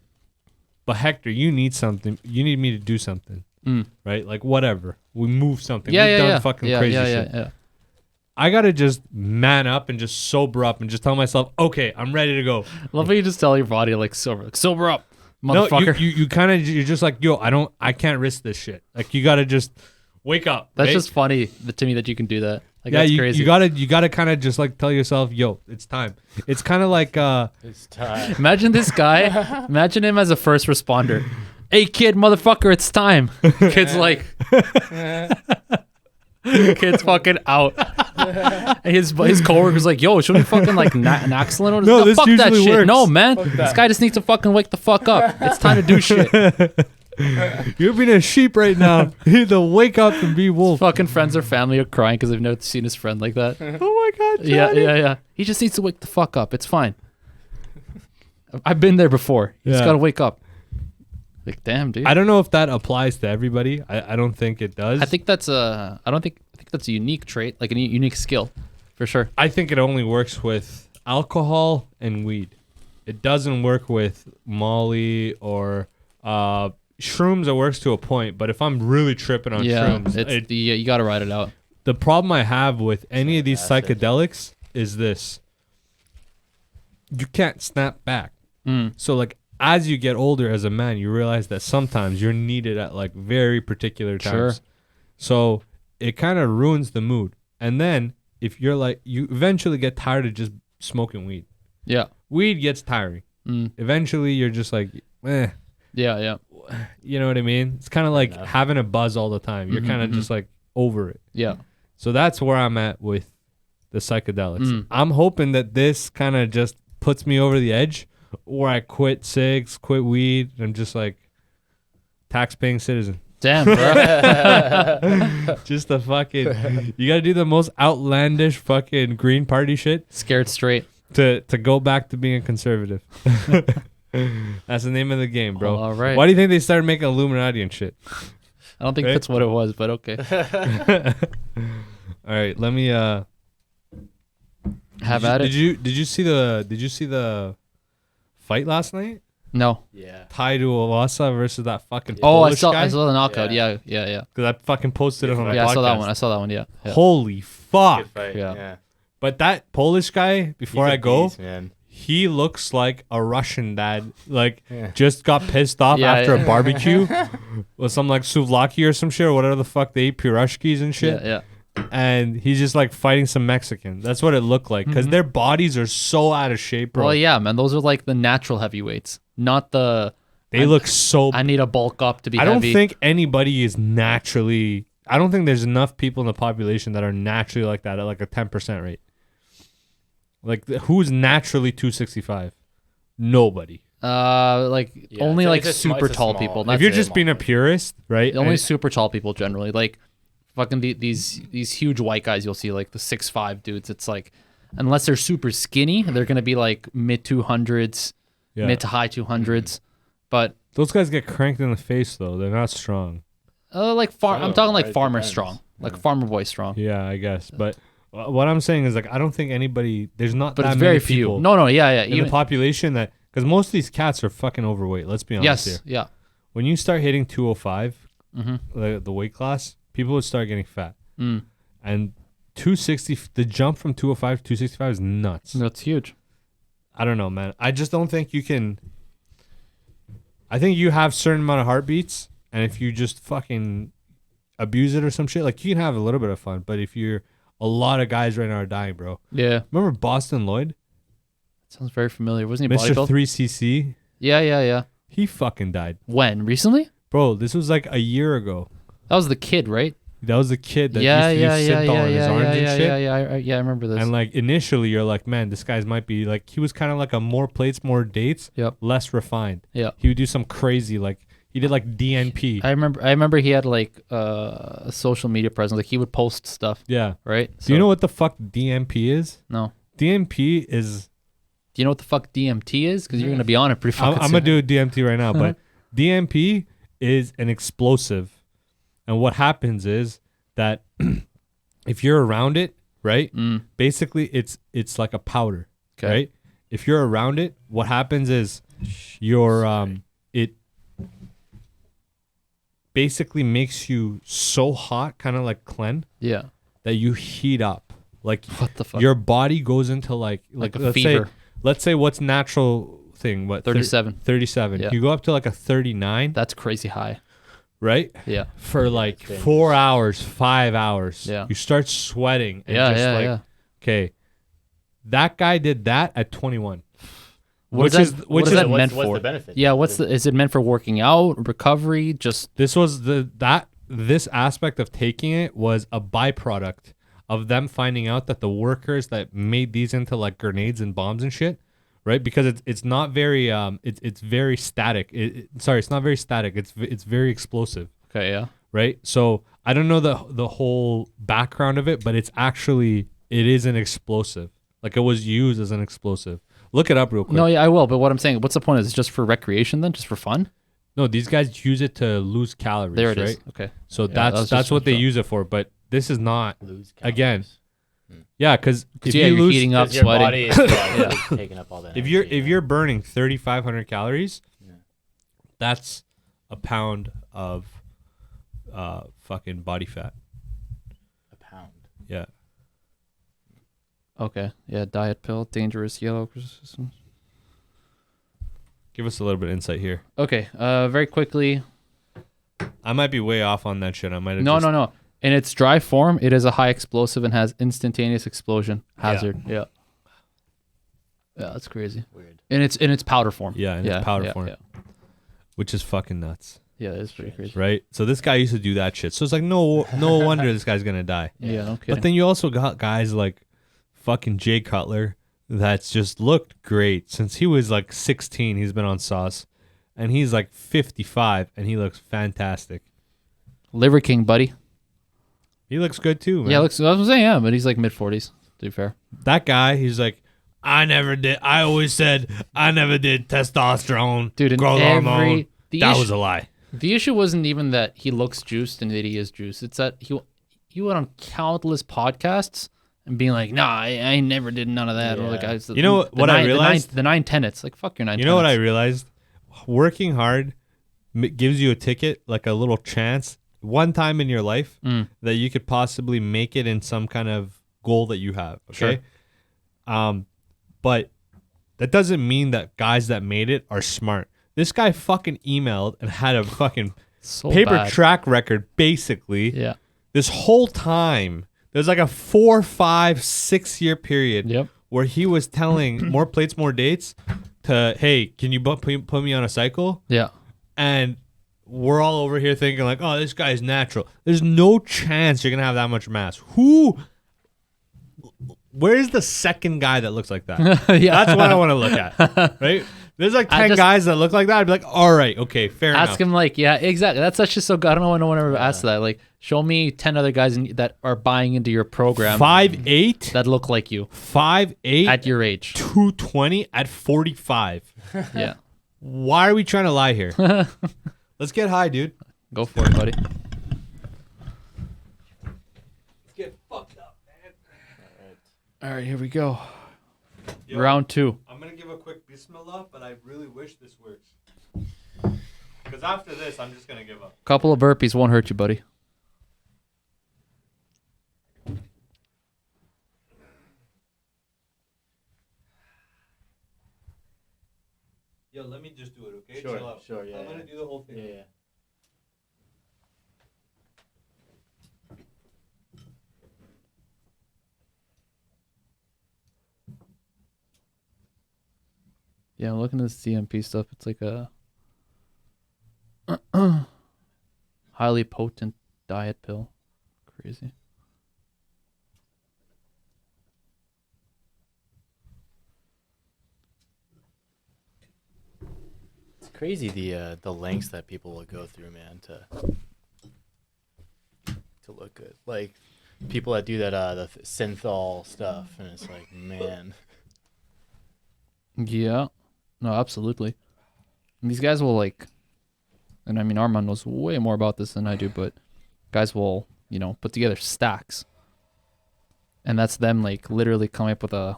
but Hector, you need something. You need me to do something, right? Like whatever. We move something. Yeah. We've Yeah. done fucking crazy shit. Yeah. I gotta just man up and just sober up and just tell myself, okay, I'm ready to go. Love how you just tell your body like sober up, No, motherfucker. you kind of you're just like, yo, I can't risk this shit. Like you gotta just wake up. That's right? just funny to me that you can do that. Like yeah. that's You crazy. you gotta kind of just like tell yourself, yo, it's time. It's kind of like It's time. Imagine this guy. Imagine him as a first responder. Hey kid, motherfucker, it's time. Kid's like, kid's fucking out. And his coworker's like, yo, should we fucking like Naxalin or No, this fuck that usually shit. works. No, man, this guy just needs to fucking wake the fuck up. It's time to do shit. you're being a sheep right now. You need to wake up and be wolf. Fucking friends or family are crying because they've never seen his friend like that. Oh my god. Yeah, Johnny. yeah. He just needs to wake the fuck up. It's fine. I've been there before. You just Yeah. gotta wake up. Like, damn, dude. I don't know if that applies to everybody. I don't think it does. I think that's a. I think that's a unique trait, like a unique skill, for sure. I think it only works with alcohol and weed. It doesn't work with Molly or shrooms. It works to a point, but if I'm really tripping on Yeah, shrooms, you gotta ride it out. the problem I have with any of these Acid. psychedelics is this: you can't snap back. So like as you get older as a man, you realize that sometimes you're needed at like very particular times. Sure. So it kind of ruins the mood. And then if you're like, you eventually get tired of just smoking weed. Yeah. Weed gets tiring. Eventually you're just like, Yeah. Yeah. you know what I mean? It's kind of like enough. having a buzz all the time. You're kind of just like over it. Yeah. So that's where I'm at with the psychedelics. Mm. I'm hoping that this kind of just puts me over the edge, or I quit cigs, quit weed. And I'm just like tax-paying citizen. Damn, bro. Just the fucking, you gotta do the most outlandish fucking Green Party shit Scared straight. to go back to being a conservative. That's the name of the game, bro. All right. Why do you think they started making Illuminati and shit? I don't think Right? that's what it was, but okay. All right, let me Have at it. Did you see the fight last night? No. Yeah. Tai Tuivasa versus that fucking Oh, Polish I guy? saw the knockout. Yeah. Yeah. Because I fucking posted it on my Yeah, podcast. I saw that one. Yeah. Holy fuck. Good fight. Yeah. Yeah. But that Polish guy, before He's a I go, beast, man. he looks like a Russian dad. Like, Yeah. just got pissed off Yeah, after yeah. a barbecue with some like souvlaki or some shit or whatever the fuck they eat, piroshkis and shit. Yeah. And he's just like fighting some Mexican. That's what it looked like. Because their bodies are so out of shape, bro. Well, yeah, man. Those are like the natural heavyweights, not the. They look so. I need a bulk up to be I don't heavy. think anybody is naturally. I don't think there's enough people in the population that are naturally like that at like a 10% rate. Like who's naturally 265? Nobody. Like Yeah, only it's a- like it's a super it's a tall small- people. if If That's you're it. just being a purist, right? Only and- super tall people generally. Like fucking these huge white guys you'll see, like the 6'5" dudes. It's like unless they're super skinny, they're gonna be like mid 200s, yeah. mid to high 200s. But Those guys get cranked in the face though. They're not strong. I'm talking like it farmer depends. strong, like farmer boy strong. Yeah, I guess. But What I'm saying is like I don't think anybody. There's not But that it's very many few. people No, yeah. in the population that because most of these cats are fucking overweight. Let's be honest Yes, here. yeah. When you start hitting 205, Mm-hmm. the weight class, people would start getting fat. Mm. And 260, the jump from 205 to 265 is nuts. That's huge. I don't know, man. I just don't think you can. I think you have certain amount of heartbeats, and if you just fucking abuse it or some shit, like you can have a little bit of fun. But if you're a lot of guys right now are dying, bro. Yeah. Remember Boston Lloyd, Sounds very familiar. Wasn't he Mr. bodybuilder? 3cc? Yeah. He fucking died, When? Recently? bro. This was like a year ago. That was the kid, right? That was the kid that Yeah. used to do synthol in his arms and shit. I remember this. And like initially, you're like, man, this guy's might be like he was kind of like a more plates, more dates, Yep. less refined. Yeah. He would do some crazy like he did like DNP. I remember he had like a social media presence. Like he would post stuff, Yeah. right? Do you know what the fuck DNP is? No. DNP is. Do you know what the fuck DMT is? Because you're gonna be on it pretty fucking I'm soon. gonna do DMT right now, but DNP is an explosive, and what happens is that if you're around it, right? Basically, it's like a powder, Okay. right? If you're around it, what happens is your it basically makes you so hot, kind of like Clen, Yeah. that you heat up. Like What the fuck? your body goes into like Like a let's fever. say let's say what's natural thing what 37. 37 Yeah. you go up to like a 39, That's crazy high. right? Yeah. For like dangerous. 4 hours 5 hours, Yeah. you start sweating and Yeah, just yeah, like yeah. okay, that guy did that at 21. What Which is is- that, which what is is- that what's, meant what's for? the benefit? Yeah, is it meant for working out, recovery, just This was this aspect of taking it was a byproduct of them finding out that the workers that made these into like grenades and bombs and shit, right? Because it's not very it's very static. It's not very static. It's very explosive, okay, yeah. right? So I don't know the whole background of it, but it is an explosive. Like it was used as an explosive. Look it up real quick. No, yeah, I will. But what I'm saying, what's the point? Is it just for recreation then? Just for fun? No, these guys use it to lose calories. There it right? is. Okay. So Yeah, that was that's just what they so- use it for. But this is not. Lose Again, calories. Yeah, because if Yeah, you you're lose, heating up, 'Cause your sweating. body is taking up all that. if you're energy, if you're burning 3,500 calories, Yeah. that's a pound of fucking body fat. a pound. Yeah. Okay. Yeah, diet pill, dangerous yellow. Give us a little bit of insight here. Okay. Very quickly. I might be way off on that shit. I might have No. In its dry form, it is a high explosive and has instantaneous explosion hazard. Yeah. Yeah, that's crazy. Weird. In its powder form. Yeah, in its powder form. Yeah. which is fucking nuts, Yeah, that is pretty crazy. right? So this guy used to do that shit. So it's like no wonder this guy's gonna die. Yeah, no kidding. But then you also got guys like fucking Jay Cutler that's just looked great since he was like 16. He's been on sauce, and he's like 55, and he looks fantastic. Liver King, buddy. He looks good too, man. Yeah, looks. I was saying, yeah, but he's like mid-40s. To be fair. That guy, he's like, I always said I never did testosterone, Dude, in growth hormone. the That issue- was a lie. The issue wasn't even that he looks juiced and that he is juiced. It's that he went on countless podcasts and being like, "Nah, I never did none of that." Or Yeah. like, You know what I realized? The nine tenets. Like, fuck your nine. You know what I tenets. realized? Working hard gives you a ticket, like a little chance, one time in your life that you could possibly make it in some kind of goal that you have. Okay. But that doesn't mean that guys that made it are smart. This guy fucking emailed and had a fucking So paper bad. track record basically Yeah. this whole time. There's like a 4, 5, 6 year period Yep. where he was telling more plates, more dates to, hey, can you put me on a cycle? Yeah. And we're all over here thinking like, oh, this guy's natural. There's no chance you're going to have that much mass. Where's the second guy that looks like that? Yeah. That's what I want to look at, right? There's like 10 guys that look like that. I'd be like, all right, okay, fair enough. Ask him like, yeah, exactly. That's such so. I don't know. No one ever asked that. Like, show me 10 other guys that are buying into your program 5'8", that look like you 5'8", at your age. 220 at 45. Yeah. Why are we trying to lie here? Let's get high, dude. Go for it, buddy. Let's get fucked up, man. All right, here we go. Yo, Round 2. I'm gonna give a quick bismillah, but I really wish this works. Because after this, I'm just gonna give up. Couple of burpees won't hurt you, buddy. Yo, let me just do it, okay? Sure, Chill out. sure, yeah, I'm gonna yeah. do the whole thing. Yeah. Yeah, I'm looking at this DMP stuff. It's like a highly potent diet pill. Crazy. It's crazy the lengths that people will go through, man, to look good. Like people that do that synthol stuff, and it's like, man. Yeah. No, absolutely. And these guys will like, and I mean, Armand knows way more about this than I do, but guys will, put together stacks. And that's them like literally coming up with a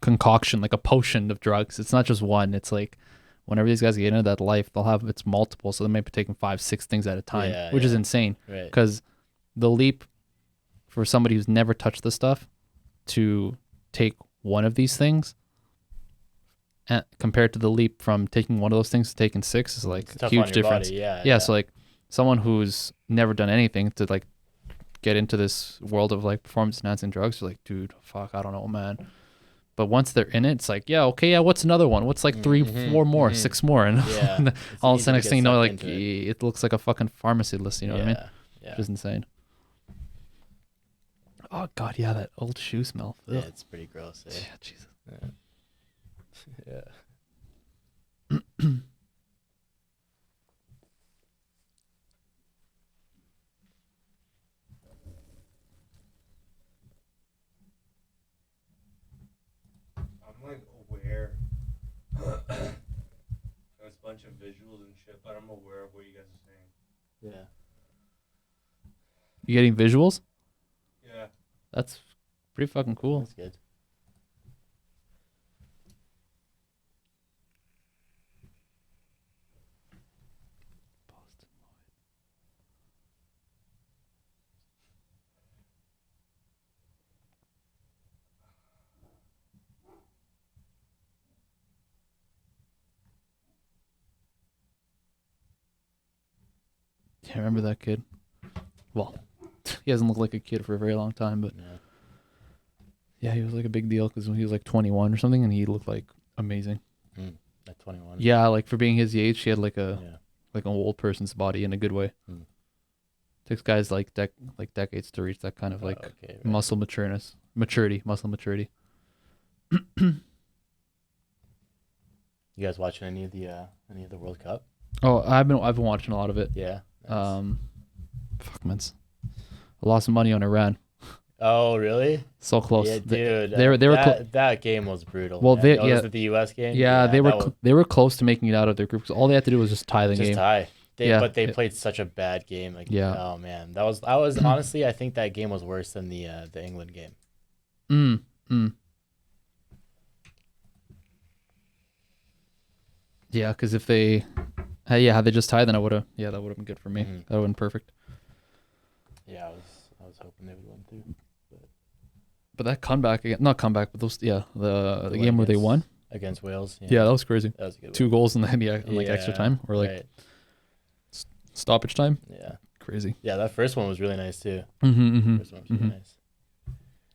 concoction, like a potion of drugs. It's not just one. It's like whenever these guys get into that life, they'll have it's multiple. So they might be taking 5-6 things at a time, which is insane. Right. Because the leap for somebody who's never touched this stuff to take one of these things compared to the leap from taking one of those things to taking 6 is like It's a tough huge on your difference. body, yeah. So like someone who's never done anything to like get into this world of like performance enhancing drugs, you're like, dude, fuck, I don't know, man. But once they're in it, it's like, yeah, okay, yeah, what's another one? What's like 3, 4 more, 6 more? And Yeah. all of a sudden, next thing you know, like it looks like a fucking pharmacy list, you know what I mean? Yeah. Which is insane. Oh god, yeah, that old shoe smell. Yeah, Ugh. it's pretty gross, eh? Yeah, Jesus. Yeah. I'm like aware. There's a bunch of visuals and shit, but I'm aware of what you guys are saying. Yeah. You getting visuals? Yeah. That's pretty fucking cool. That's good. Yeah, I remember that kid. Well, he hasn't looked like a kid for a very long time, but Yeah. yeah, he was like a big deal because when he was like 21 or something, and he looked like amazing. At 21. Yeah, like for being his age, he had like Yeah. an old person's body in a good way. Hmm. Takes guys like decades to reach that kind of like Okay, right. muscle muscle maturity. You guys watching any of the World Cup? Oh, I've been watching a lot of it. Yeah. Nice. Fuck, man. I lost some money on Iran. Oh, really? So close. Yeah, dude. they were that game was brutal. Well, man. yeah. Was it the U.S. game? Yeah, they that was were close to making it out of their group. 'Cause all they had to do was just tie the just game. tie. Yeah, But they it- played such a bad game. Like, Yeah. Oh man, that was honestly, I think that game was worse than the England game. Yeah, because if they, had they just tied, then I would have. Yeah, that would have been good for me. Mhm. That would have been perfect. Yeah, I was hoping they would win too. But that comeback again, not comeback, but those, the win game where they against- win. Against Wales. Yeah, that was crazy. that was a good. 2 goals and then extra Yeah, time or like right. stoppage time. Yeah. Crazy. Yeah, that first one was really nice too. Mm-hmm. First one was really nice.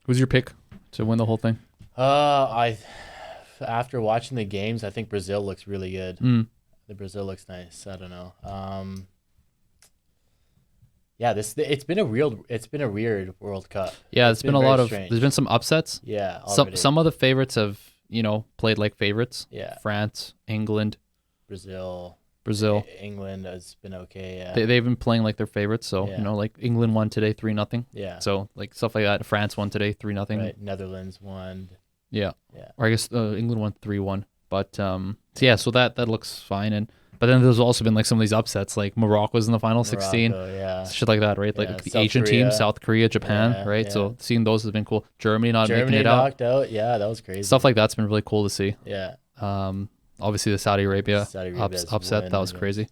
Who's your pick to win the whole thing? After watching the games, I think Brazil looks really good. The Brazil looks nice. I don't know. Yeah, it's been a weird World Cup. Yeah, it's been a very lot of. strange. There's been some upsets. Yeah, Some of the favorites have played like favorites. Yeah, France, England, Brazil, England has been okay. Yeah, they've been playing like their favorites. So Yeah. like England won today 3-0. yeah. So like stuff like that. France won today 3-0. Right. Netherlands won. Yeah. Yeah. Or I guess England won 3-1. But so that looks fine. And But then there's also been like some of these upsets, like Morocco was in the final 16, Morocco, yeah. shit like that, right? Yeah, Like the South Asian Korea. teams, South Korea, Japan, Yeah, right? yeah. So seeing those has been cool. Germany not making Germany it out, knocked out. Yeah, that was crazy. stuff like that's been really cool to see. Yeah. Obviously the Saudi Arabia, Saudi Arabia's upset, win that was against- crazy.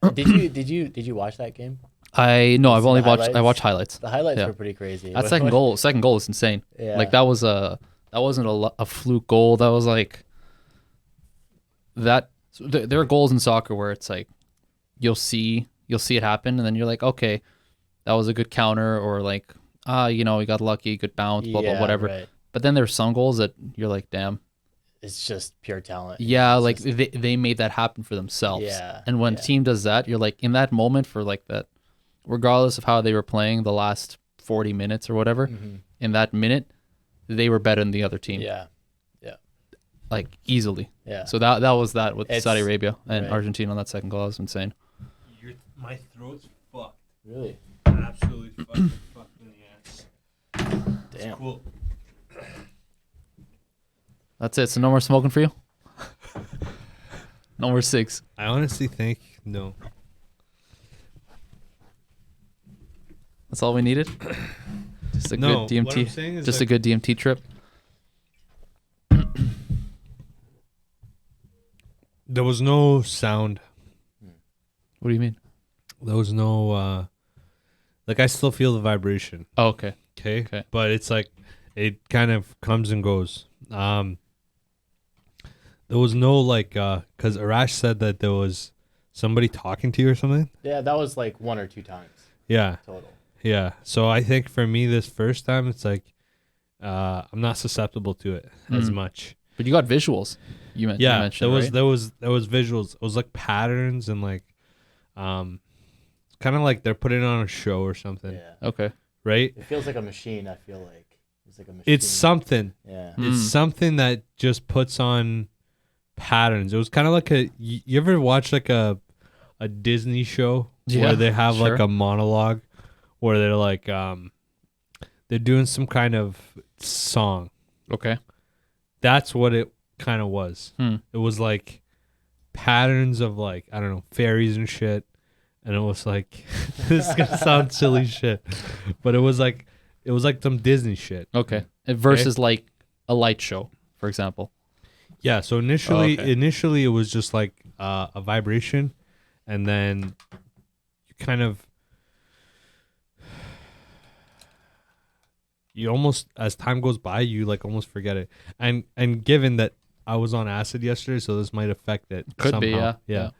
Right. Did you watch that game? I've see only the watched I highlights? watched highlights. The highlights Yeah. were pretty crazy. That second goal is insane. Yeah. Like that wasn't a fluke goal. That was like that. So there are goals in soccer where it's like you'll see it happen, and then you're like, okay, that was a good counter, or like we got lucky, good bounce, blah blah Yeah, whatever. right. But then there's some goals that you're like, damn, It's just pure talent. yeah, It's like just- they made that happen for themselves. Yeah, And when yeah. a team does that, you're like in that moment for like that, regardless of how they were playing the last 40 minutes or whatever, Mhm. in that minute, they were better than the other team. Yeah. Like easily. Yeah. So that was that with It's- Saudi Arabia and right. Argentina on that second goal. That was insane. My throat's fucked. Really? Absolutely fucking fucked in the ass. Damn. Cool. That's it. So no more smoking for you? No more cigs. I honestly think no. That's all we needed? Just a No, good what I'm DMT. saying is Just a like- good DMT trip. There was no sound. What do you mean? There was no like I still feel the vibration. Oh, okay. Okay. But it's like it kind of comes and goes. There was no like cuz Arash said that there was somebody talking to you or something. Yeah, that was like 1 or 2 times Yeah. total. Yeah. So I think for me this first time it's like I'm not susceptible to it as much. But you got visuals. You Yeah, mentioned, there was right? there was visuals. It was like patterns and like it's kind of like they're putting on a show or something, Yeah. Okay. right? It feels like a machine, I feel like. It's like a machine. It's something. Yeah. It's something that just puts on patterns. It was kind of like you ever watch like a Disney show Yeah, where they have like sure. a monologue where they're like they're doing some kind of song. Okay. That's what it kind of was. Hmm. It was like patterns of like I don't know fairies and shit, and it was like this is gonna sound silly shit, but it was like some Disney shit. Okay. Versus like a light show, for example. Yeah. So initially, okay. it was just like a vibration, and then you kind of you almost as time goes by, you like almost forget it. And given that I was on acid yesterday, so this might affect it. Could be, somehow. yeah.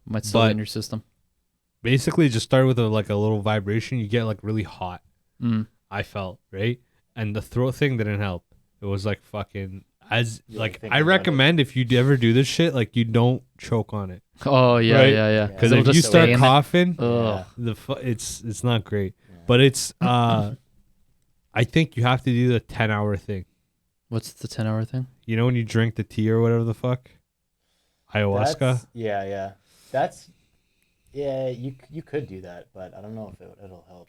Might still But- be in your system. Basically, just start with like a little vibration. You get like really hot. Mm. I felt right, and the throat thing didn't help. It was like fucking as You like think I about recommend if you ever do this shit, like you don't choke on it Oh yeah, Right? yeah. because it'll if you just start stay in it. coughing, Ugh. it's not great. But it's I think you have to do the 10-hour thing. What's the 10-hour thing? You know when you drink the tea or whatever the fuck, ayahuasca. That's you could do that, but I don't know if it'll help.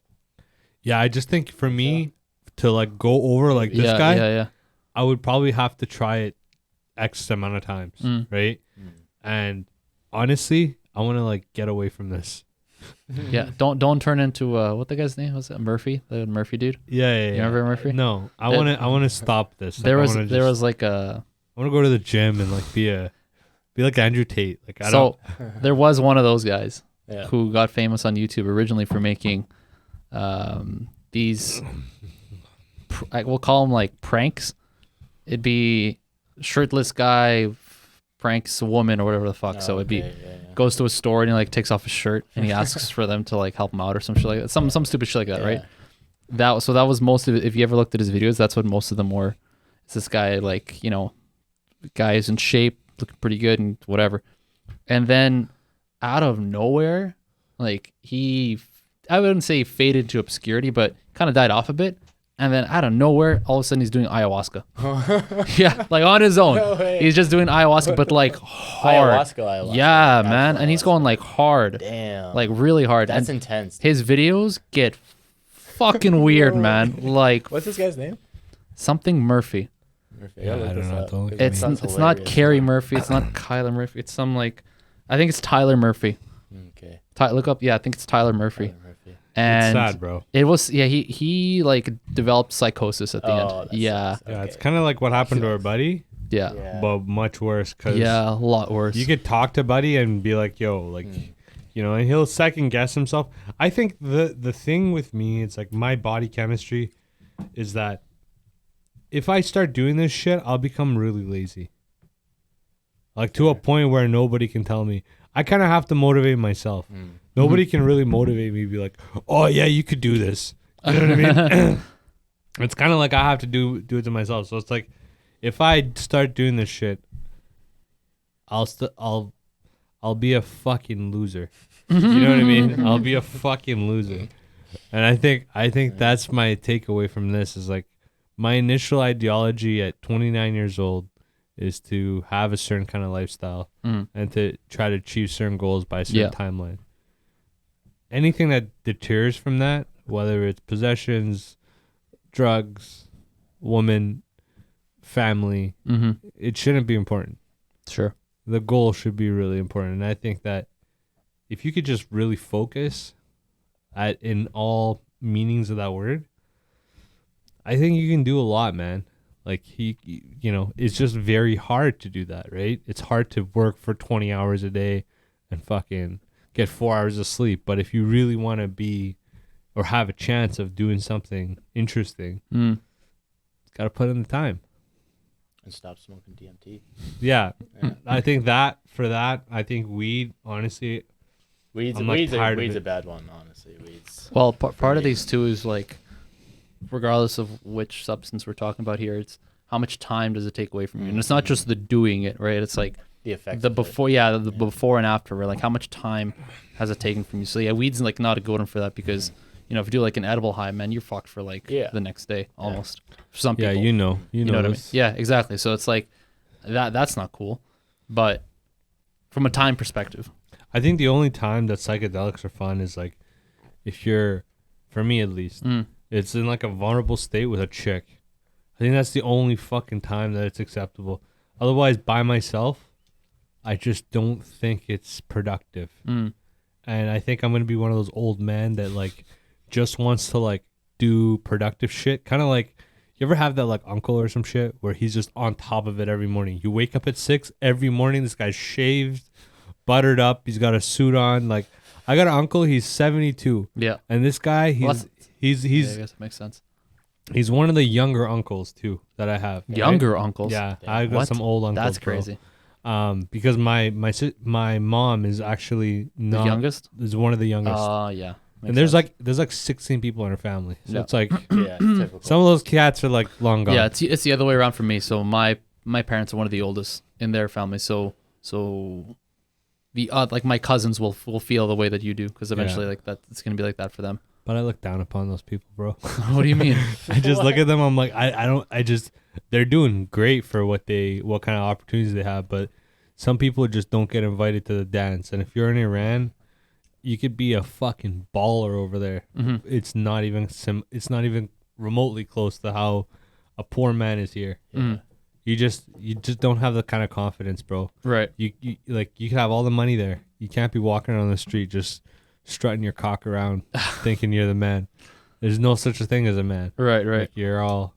Yeah, I just think for me to like go over like this yeah, guy, yeah. I would probably have to try it X amount of times, Mm. right? And honestly, I want to like get away from this. Yeah, don't turn into what the guy's name was? It Murphy, the Murphy dude. Yeah. You remember Murphy? No, I That- want to stop this. Like, There I was wanna there just- was like a I want to go to the gym and like be like Andrew Tate. Like I so there was one of those guys Yeah. who got famous on YouTube originally for making these we'll call them like pranks. It'd be shirtless guy pranks a woman or whatever the fuck. So it'd be goes to a store and he like takes off his shirt and he asks for them to like help him out or some shit like that. Some stupid shit like that, right? That was most of it. If you ever looked at his videos, that's what most of them were. It's this guy like, guy is in shape, looking pretty good and whatever. And then out of nowhere, like I wouldn't say faded into obscurity, but kind of died off a bit. And then out of nowhere, all of a sudden he's doing ayahuasca. Yeah, like on his own. No way. He's just doing ayahuasca, but like hard. Ayahuasca. Yeah, That's man. And he's going like hard. Damn. Like really hard. That's and intense. his videos get fucking weird, man. Like What's this guy's name? something Murphy. Murphy. Yeah, look I this don't know. up. Don't look at It's me. it's not Carrie Murphy. It's not Kyler Murphy. It's some like, I think it's Tyler Murphy. Okay. Look up. Yeah, I think it's Tyler Murphy. Tyler Murphy. It's And sad, bro. it was he like developed psychosis at the Oh, end. that Yeah, sucks. Yeah, it's Okay. kind of like what happened to our buddy, yeah, Yeah. but much worse. Cause yeah, a lot worse. you could talk to buddy and be like, "Yo, like, you know," and he'll second guess himself. I think the thing with me, it's like my body chemistry, is that if I start doing this shit, I'll become really lazy. Like to a point where nobody can tell me. I kind of have to motivate myself. Nobody can really motivate me. Be like, "Oh yeah, you could do this." You know what I mean? It's kind of like I have to do it to myself. So it's like, if I start doing this shit, I'll be a fucking loser. You know what I mean? I'll be a fucking loser. And I think that's my takeaway from this is like my initial ideology at 29 years old is to have a certain kind of lifestyle and to try to achieve certain goals by a certain timeline. Anything that deters from that, whether it's possessions, drugs, woman, family, it shouldn't be important. Sure. The goal should be really important. And I think that if you could just really focus in all meanings of that word, I think you can do a lot, man. Like it's just very hard to do that, right? It's hard to work for 20 hours a day and fucking get 4 hours of sleep. But if you really want to be or have a chance of doing something interesting, got to put in the time. And stop smoking DMT. Yeah. I think I think weed, honestly, Weed's I'm, like, tired of a it. bad one, honestly. Weed's Well, part of these too is like, regardless of which substance we're talking about here, it's how much time does it take away from you, and it's not just the doing it, right? It's like the effects. the of before, the before and after. Right? Like how much time has it taken from you? So yeah, weed's like not a good one for that because if you do like an edible high, man, you're fucked for like the next day almost. For some people, you know what I mean? this. Yeah, exactly. So it's like that's not cool, but from a time perspective. I think the only time that psychedelics are fun is like if you're, for me at least, it's in like a vulnerable state with a chick. I think that's the only fucking time that it's acceptable. Otherwise, by myself, I just don't think it's productive. And I think I'm going to be one of those old men that like just wants to like do productive shit. Kind of like, you ever have that like uncle or some shit where he's just on top of it every morning? You wake up at 6 every morning. This guy's shaved, buttered up. He's got a suit on. Like, I got an uncle. He's 72. Yeah. And this guy, Well, he's I guess it makes sense. he's one of the younger uncles too that I have. right? Younger uncles. Yeah, I got What? some old uncles. That's bro. crazy. Because my mom is actually The not youngest. is one of the youngest. Yeah. And there's like 16 people in her family. So Yeah. it's like Yeah, typical. some of those cats are like long gone. Yeah, it's the other way around for me. So my parents are one of the oldest in their family. So the like my cousins will feel the way that you do because eventually like that it's gonna be like that for them. But I look down upon those people, bro. What do you mean? I just look at them. I'm like, they're doing great for what kind of opportunities they have. But some people just don't get invited to the dance. And if you're in Iran, you could be a fucking baller over there. Mm-hmm. It's not even remotely close to how a poor man is here. Mhm. You just don't have the kind of confidence, bro. Right. You could have all the money there. You can't be walking around the street just strutting your cock around thinking you're the man. There's no such a thing as a man. Right. Like, you're all,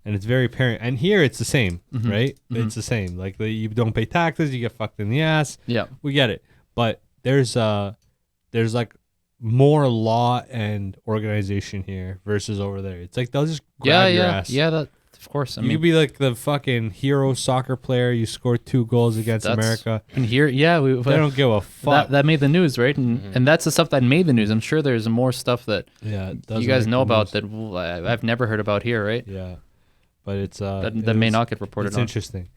and it's very apparent. And here it's the same, right? It's the same. Like you don't pay taxes, you get fucked in the ass. Yeah. We get it. But there's like more law and organization here versus over there. It's like they'll just grab your ass. Yeah. That of course. I You mean, could be like the fucking hero soccer player. You score 2 goals against That's- America. and here, yeah, They don't give a fuck. that made the news, right? And that's the stuff that made the news. I'm sure there's more stuff that Yeah, it you doesn't guys make know the about news. that I've never heard about here, right? Yeah, but it's That may not get reported It's on. interesting.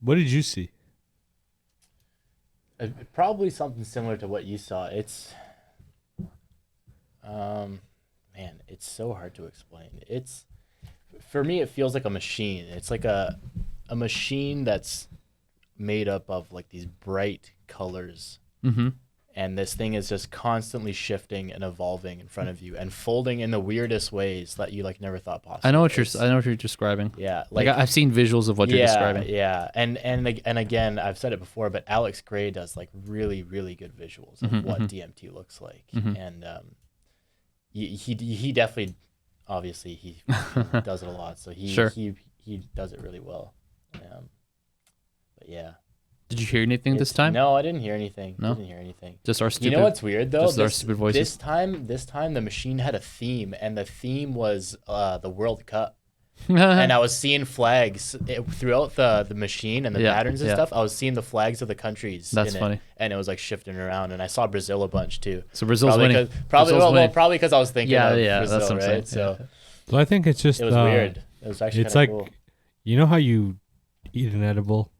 What did you see? Probably something similar to what you saw. It's, man, it's so hard to explain. It's, for me, it feels like a machine. It's like a machine that's made up of like these bright colors, Mm-hmm. and this thing is just constantly shifting and evolving in front of you and folding in the weirdest ways that you like never thought possible. I know what you're describing. Yeah, Like I've seen visuals of what you're describing. Yeah, and again, I've said it before, but Alex Gray does like really really good visuals of what DMT looks like, and he definitely, obviously he does it a lot, so he does it really well. But yeah. Did you hear anything this time? No, I didn't hear anything. No? Didn't hear anything. Just our stupid. You know what's weird though? Just our stupid voices. This time the machine had a theme, and the theme was the World Cup. And I was seeing flags throughout the machine and the patterns and stuff. I was seeing the flags of the countries. That's funny. And it was like shifting around, and I saw Brazil a bunch too. So Brazil's winning. Probably because I was thinking of Brazil, that's what I'm saying. right? So So I think it's just it was weird. It was actually it's kinda like cool. you know how you eat an edible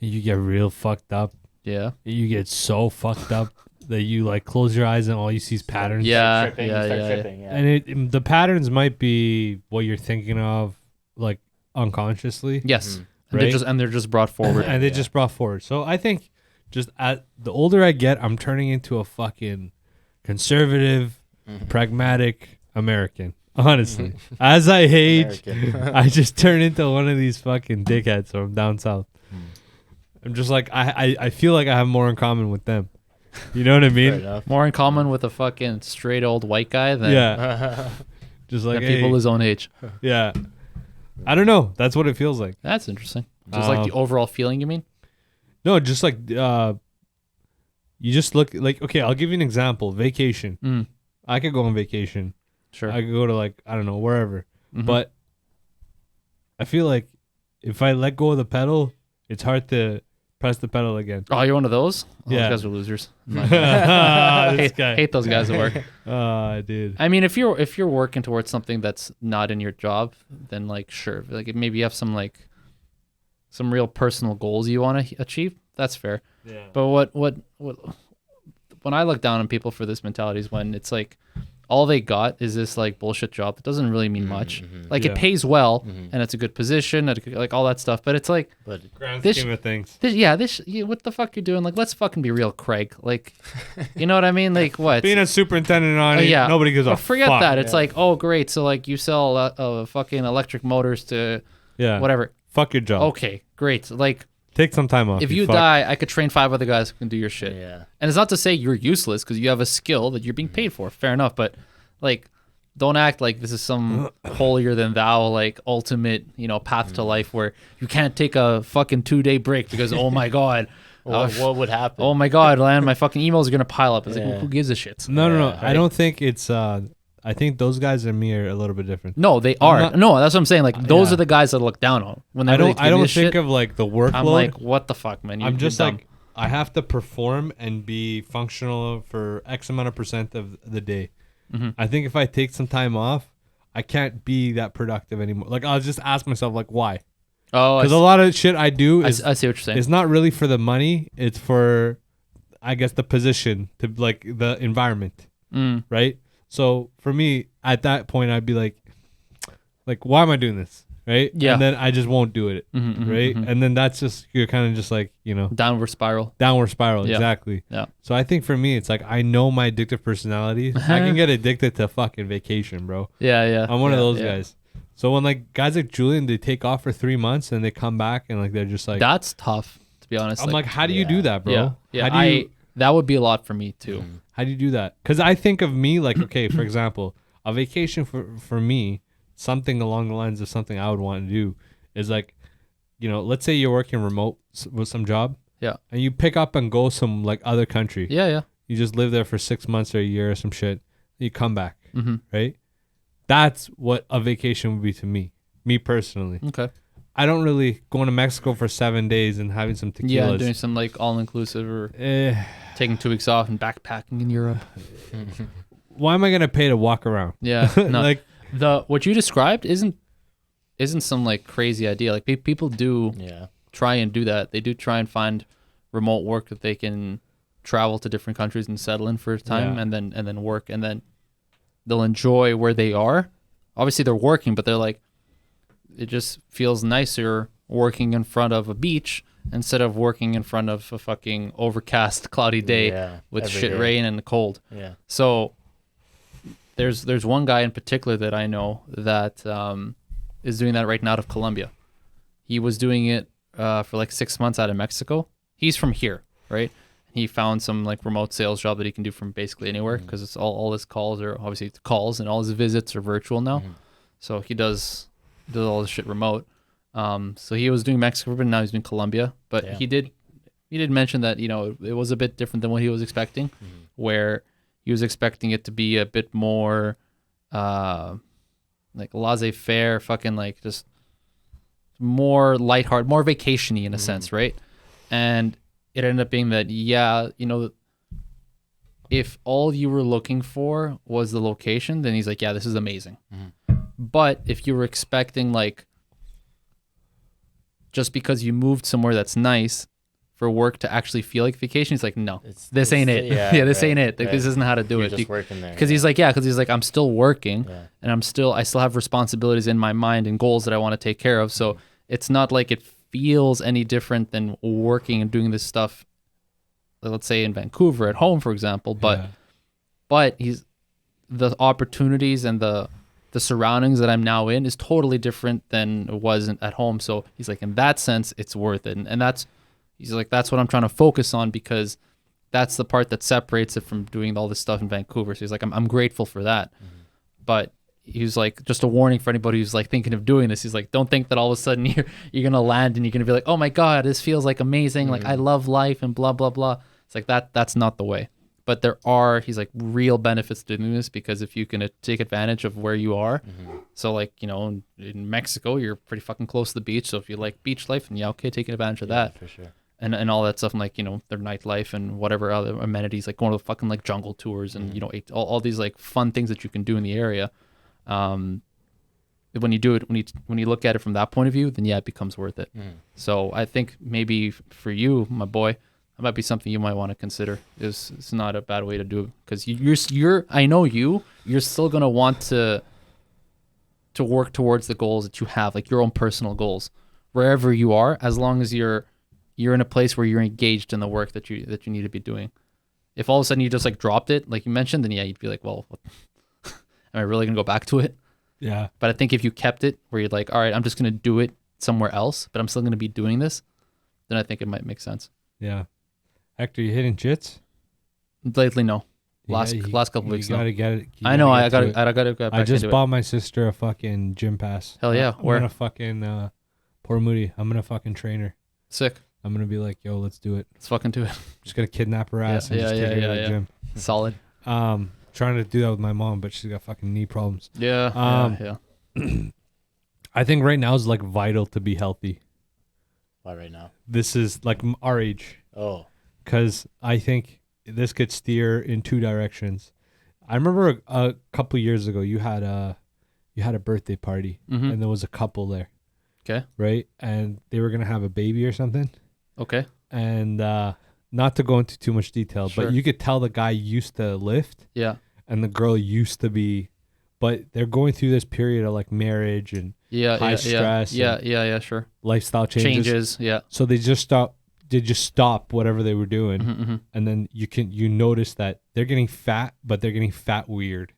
and you get real fucked up. Yeah. You get so fucked up that you like close your eyes and all you see is patterns. Yeah. Tripping, you start tripping, yeah. And the patterns might be what you're thinking of, like unconsciously. Yes. Right? And they're just brought forward. And they just brought forward. So I think just the older I get, I'm turning into a fucking conservative, pragmatic American. Honestly, as I age, I just turn into one of these fucking dickheads from down south. I'm just like I feel like I have more in common with them. You know what I Fair mean? enough. More in common with a fucking straight old white guy than Just like than people hey, his own age. yeah. I don't know. That's what it feels like. That's interesting. Just like the overall feeling, you mean? No, just like you just look like okay. I'll give you an example. Vacation. I could go on vacation. Sure. I could go to like I don't know wherever, but I feel like if I let go of the pedal, it's hard to press the pedal again. Oh, you're one of those? Oh, Yeah. Those guys are losers. This guy. Hate those guys at work. Dude. I mean, if you're working towards something that's not in your job, then like sure, like maybe you have some real personal goals you want to achieve. That's fair. Yeah. But what when I look down on people for this mentality is when it's like all they got is this like bullshit job that doesn't really mean much. Like Yeah. it pays well and it's a good position, like all that stuff. But it's like But Grand This- scheme of things. what the fuck you're doing? Like let's fucking be real, Craig. Like, you know what I mean? Like what? Being a superintendent on it, yeah. nobody gives a Well, forget fuck. that. It's like, oh great, so like you sell fucking electric motors to Yeah. whatever. Fuck your job. Okay, great. Like Take some time off. if you fuck. die, I could train 5 other guys who can do your shit. yeah. And it's not to say you're useless because you have a skill that you're being paid for. Fair enough, but like, don't act like this is some holier than thou, like ultimate, path to life where you can't take a fucking 2-day break because oh my god, What would happen? oh my god, man, my fucking emails are gonna pile up. It's like Yeah. who gives a shit? No. Yeah, I don't think it's. I think those guys and me are a little bit different. No, they are. not- No, that's what I'm saying. Like those yeah. are the guys that I look down on when they I really don't. I give me don't this think shit. of like the workload. I'm like, what the fuck, man? I'm You're just dumb. like I have to perform and be functional for X amount of percent of the day. I think if I take some time off, I can't be that productive anymore. Like I'll just ask myself like why? oh, Because a lot of shit I do I is see what you're saying. it's not really for the money. It's for I guess the position to like the environment, right? So for me at that point I'd be like why am I doing this? Right? Yeah. And then I just won't do it. Right? And then that's just you're kind of just like, Downward spiral. downward spiral. Yeah. Exactly. Yeah. So I think for me, it's like I know my addictive personality. I can get addicted to fucking vacation, bro. Yeah. I'm one of those yeah. guys. So when like guys like Julian, they take off for 3 months and they come back and like they're just like, That's tough, to be honest. I'm like, how do you do that, bro? yeah, yeah. How do you That would be a lot for me too. how do you do that? Because I think of me like, okay, for example, a vacation for me, something along the lines of something I would want to do is like, let's say you're working remote with some job. Yeah. And you pick up and go some like other country. Yeah. You just live there for 6 months or a year or some shit. You come back, Mm-hmm. right? That's what a vacation would be to me personally. Okay. I don't really going to Mexico for 7 days and having some tequilas. Yeah, doing some like all inclusive or taking 2 weeks off and backpacking in Europe. Why am I gonna pay to walk around? Yeah. No. Like, What you described isn't some like crazy idea. Like people do Yeah. try and do that. They do try and find remote work that they can travel to different countries and settle in for a time Yeah. and then work, and then they'll enjoy where they are. Obviously they're working, but they're like, it just feels nicer working in front of a beach instead of working in front of a fucking overcast, cloudy day Yeah, with every shit day. rain and cold. Yeah. So there's one guy in particular that I know that is doing that right now out of Colombia. He was doing it for like 6 months out of Mexico. He's from here, right? He found some like remote sales job that he can do from basically anywhere because it's all his calls are obviously calls and all his visits are virtual now. So he does all this shit remote. So he was doing Mexico, but now he's doing Colombia. But Yeah. he did mention that it was a bit different than what he was expecting, where he was expecting it to be a bit more like laissez-faire, fucking like just more lighthearted, more vacationy in a sense, right? And it ended up being that, if all you were looking for was the location, then he's like, yeah, this is amazing. But if you were expecting like just because you moved somewhere that's nice for work to actually feel like vacation, he's like, no, this ain't it. This ain't it. Like, this isn't how to do You're it. just working there. Because he's like, I'm still working Yeah. and I still have responsibilities in my mind and goals that I want to take care of. So it's not like it feels any different than working and doing this stuff, let's say in Vancouver at home, for example. But he's the opportunities and the surroundings that I'm now in is totally different than it was at home. So he's like, in that sense, it's worth it. And that's what I'm trying to focus on because that's the part that separates it from doing all this stuff in Vancouver. So he's like, I'm grateful for that. But he was like, just a warning for anybody who's like thinking of doing this. He's like, don't think that all of a sudden you're gonna land and you're gonna be like, oh my god, this feels like amazing. Like I love life and blah blah blah. It's like that's not the way. But there are, he's like, real benefits to doing this because if you can take advantage of where you are. So like, in Mexico, you're pretty fucking close to the beach. So if you like beach life, and taking advantage of that. For sure. And all that stuff, and like, their nightlife and whatever other amenities, like going to the fucking like jungle tours and, all these like fun things that you can do in the area. When you do it, when you look at it from that point of view, then yeah, it becomes worth it. So I think maybe for you, my boy, that might be something you might want to consider. It's not a bad way to do it because you're I know you're still gonna want to work towards the goals that you have, like your own personal goals, wherever you are, as long as you're in a place where you're engaged in the work that you need to be doing. If all of a sudden you just like dropped it, like you mentioned, then yeah, you'd be like, well, am I really gonna go back to it? Yeah. But I think if you kept it where you're like, all right, I'm just gonna do it somewhere else, but I'm still gonna be doing this, then I think it might make sense. Yeah. Hector, you hitting jits? Lately, no. You Last couple weeks, You no. gotta get it. I know. I gotta get back I just into bought my sister a fucking gym pass. Hell yeah. I'm Where? gonna fucking poor Moody. I'm gonna fucking train her. Sick. I'm gonna be like, yo, let's do it. Let's fucking do it. Just gonna kidnap her ass and Yeah, just yeah, take her to yeah, the yeah. gym. Solid. Trying to do that with my mom, but she's got fucking knee problems. Yeah. Yeah. I think right now is like vital to be healthy. Why right now? This is like our age, Oh. because I think this could steer in two directions. I remember a couple years ago you had a birthday party Mhm. and there was a couple there, Okay. right? And they were gonna have a baby or something. Okay. And not to go into too much detail, Sure. but you could tell the guy used to lift Yeah. and the girl used to be, but they're going through this period of like marriage and Yeah. high yeah, stress Yeah. and- Yeah. Sure. lifestyle changes. Yeah. So they just stop whatever they were doing. Mm-hmm. And then you notice that they're getting fat, but they're getting fat weird.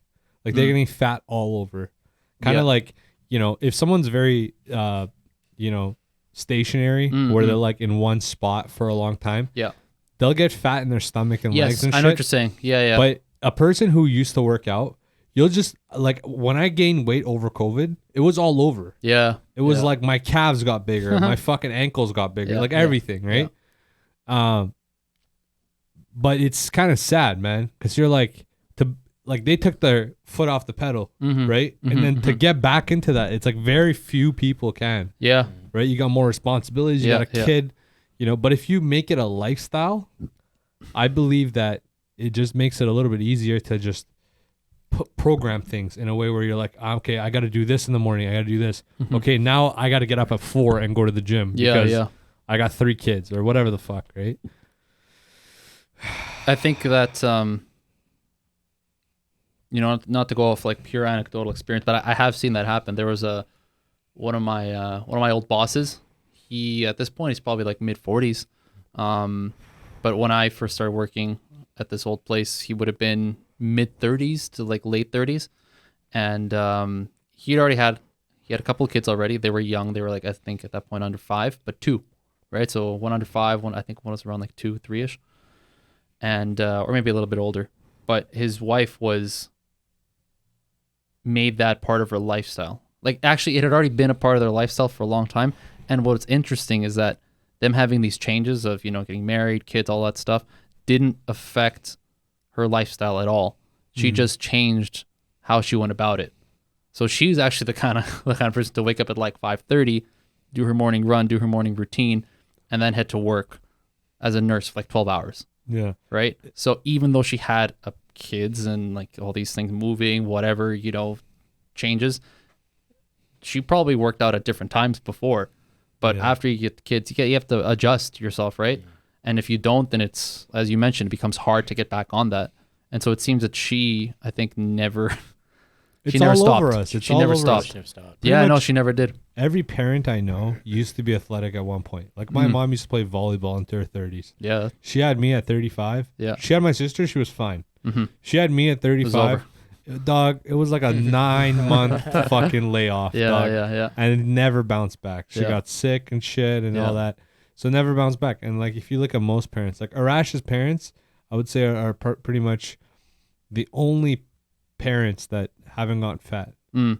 Like they're getting fat all over. Kind of Yeah. like, if someone's very stationary where they're like in one spot for a long time, Yeah. they'll get fat in their stomach and legs Yes. and I shit. know what you're saying. Yeah. Yeah. But a person who used to work out, you'll just like when I gained weight over COVID, it was all over. yeah. It was Yeah. like my calves got bigger, my fucking ankles got bigger, Yeah, like yeah, everything, right? But it's kind of sad, man, because you're like they took their foot off the pedal, Mhm. right? Mhm, And then to mhm. get back into that, it's like very few people can, Yeah. right? You got more responsibilities, you Yeah, got a yeah. kid, but if you make it a lifestyle, I believe that it just makes it a little bit easier to just program things in a way where you're like, okay, I got to do this in the morning. I got to do this. Okay, now I got to get up at 4 and go to the gym Yeah. because Yeah. I got 3 kids or whatever the fuck, right? I think that not to go off like pure anecdotal experience, but I have seen that happen. There was one of my old bosses. he at this point he's probably like mid 40s. But when I first started working at this old place, he would have been mid 30s to like late 30s, and he had a couple of kids already. They were young. They were like, I think at that point under 5, but 2, right? So one under 5, one I think one was around like 2, 3ish, and or maybe a little bit older. But his wife made that part of her lifestyle. Like actually, it had already been a part of their lifestyle for a long time. And what's interesting is that them having these changes of getting married, kids, all that stuff, didn't affect her lifestyle at all. She just changed how she went about it. So she's actually the kind of person to wake up at like 5:30, do her morning run, do her morning routine, and then head to work as a nurse for like 12 hours. Yeah. Right. So even though she had kids and like all these things moving, whatever, changes, she probably worked out at different times before. But after you get the kids, you have to adjust yourself, right? And if you don't, then it's, as you mentioned, it becomes hard to get back on that. And so it seems that she, I think, never... It's she never all stopped. over us. It's she all never over stopped. us. Never stopped. Yeah, Pretty no, much she never did. Every parent I know used to be athletic at one point. Like my mom used to play volleyball into her 30s. Yeah. She had me at 35. Yeah. She had my sister. She was fine. Mm-hmm. She had me at 35. Dog, it was like a 9-month fucking layoff. Yeah, dog. yeah. And it never bounced back. She Yeah. got sick and shit and Yeah. all that. So never bounced back. And like if you look at most parents, like Arash's parents, I would say are pretty much the only parents that haven't gotten fat. Mm.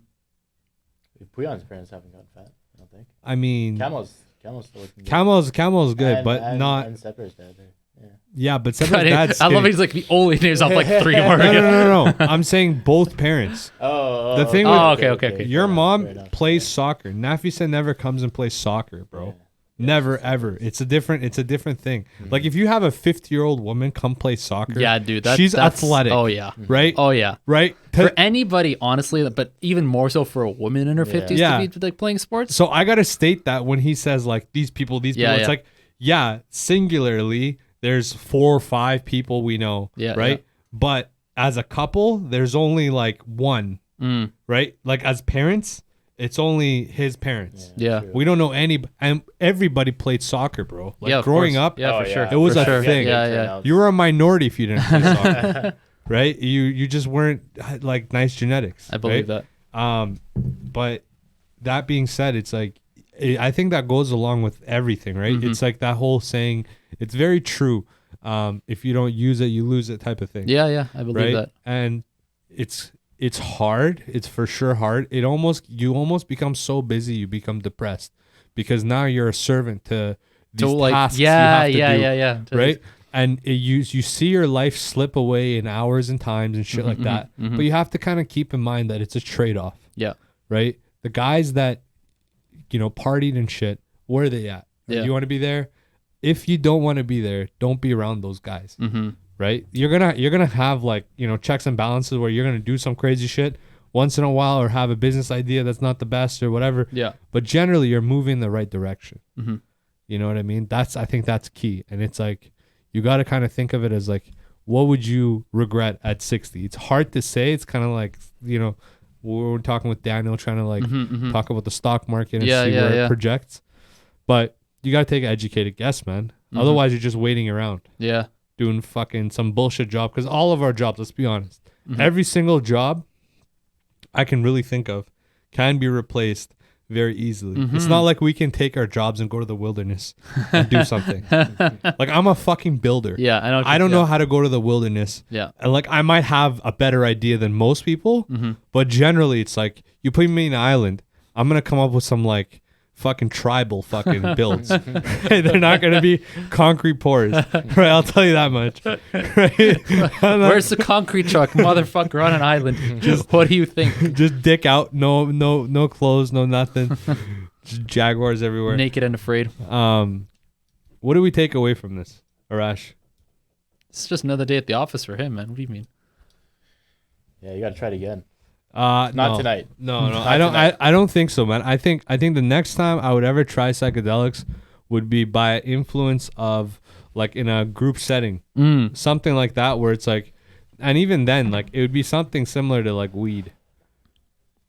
Puyon's parents haven't gotten fat, I don't think. I mean, Camel's still looking good. Camel's good, And- but and, not. And Sepper's dad there. Yeah. Yeah, but Sepper's dad's I love skinny. he's like the only names off like 3 more. No. I'm saying both parents. Oh. The thing Oh, with okay. your Fair mom enough. plays soccer. Nafisa never comes and plays soccer, bro. Yeah. Never ever. It's a different thing. Like if you have a 50-year-old woman come play soccer, Yeah, dude. she's that's athletic. Oh, yeah. right? Oh, yeah. Right? For anybody, honestly, but even more so for a woman in her 50s Yeah. to be like playing sports. So I gotta state that when he says like these people, Yeah, it's yeah. like, yeah, singularly, there's 4 or 5 people we know, Yeah, right? yeah. But as a couple, there's only like one, Mm. right? Like as parents, it's only his parents. Yeah. True. We don't know and everybody played soccer, bro. Like Yeah, of growing course. up, Yeah, Oh, for sure. It was For a sure. thing. Yeah, yeah. you were a minority if you didn't play soccer, right? You just weren't like nice genetics. I believe that. But that being said, it's like I think that goes along with everything, right? Mm-hmm. It's like that whole saying. It's very true. If you don't use it, you lose it, type of thing. Yeah, I believe right. that. And it's hard. It's for sure hard. You almost become so busy you become depressed because now you're a servant to these tasks you have to do, yeah. right? And you see your life slip away in hours and times and shit like that. But you have to kind of keep in mind that it's a trade-off, Yeah. right? The guys that partied and shit, where are they at? Yeah. You want to be there? If you don't want to be there, don't be around those guys, Mm-hmm. right? You're gonna have like checks and balances where you're gonna do some crazy shit once in a while or have a business idea that's not the best or whatever. Yeah. But generally, you're moving in the right direction. Mm-hmm. You know what I mean? I think that's key. And it's like, you got to kind of think of it as like, what would you regret at 60? It's hard to say. It's kind of like, we're talking with Daniel trying to like talk about the stock market and see where it projects. But you got to take an educated guess, man. Otherwise, you're just waiting around Yeah. doing fucking some bullshit job. Because all of our jobs, let's be honest, every single job I can really think of can be replaced very easily. It's not like we can take our jobs and go to the wilderness and do something. Like I'm a fucking builder. Yeah, I know. I don't know how to go to the wilderness. Yeah. And like I might have a better idea than most people, but generally it's like you put me in an island, I'm gonna come up with some like fucking tribal fucking builds. They're not gonna be concrete pours, right? I'll tell you that much. Right? Where's the concrete truck, motherfucker, on an island? What do you think? Just dick out, no clothes, no nothing. Just jaguars everywhere. Naked and afraid. What do we take away from this, Arash? It's just another day at the office for him, man. What do you mean? Yeah, you got to try it again. Not tonight. No, Not I don't. tonight. I don't think so, man. I think the next time I would ever try psychedelics would be by influence of like in a group setting, something like that, where it's like, and even then, like it would be something similar to like weed.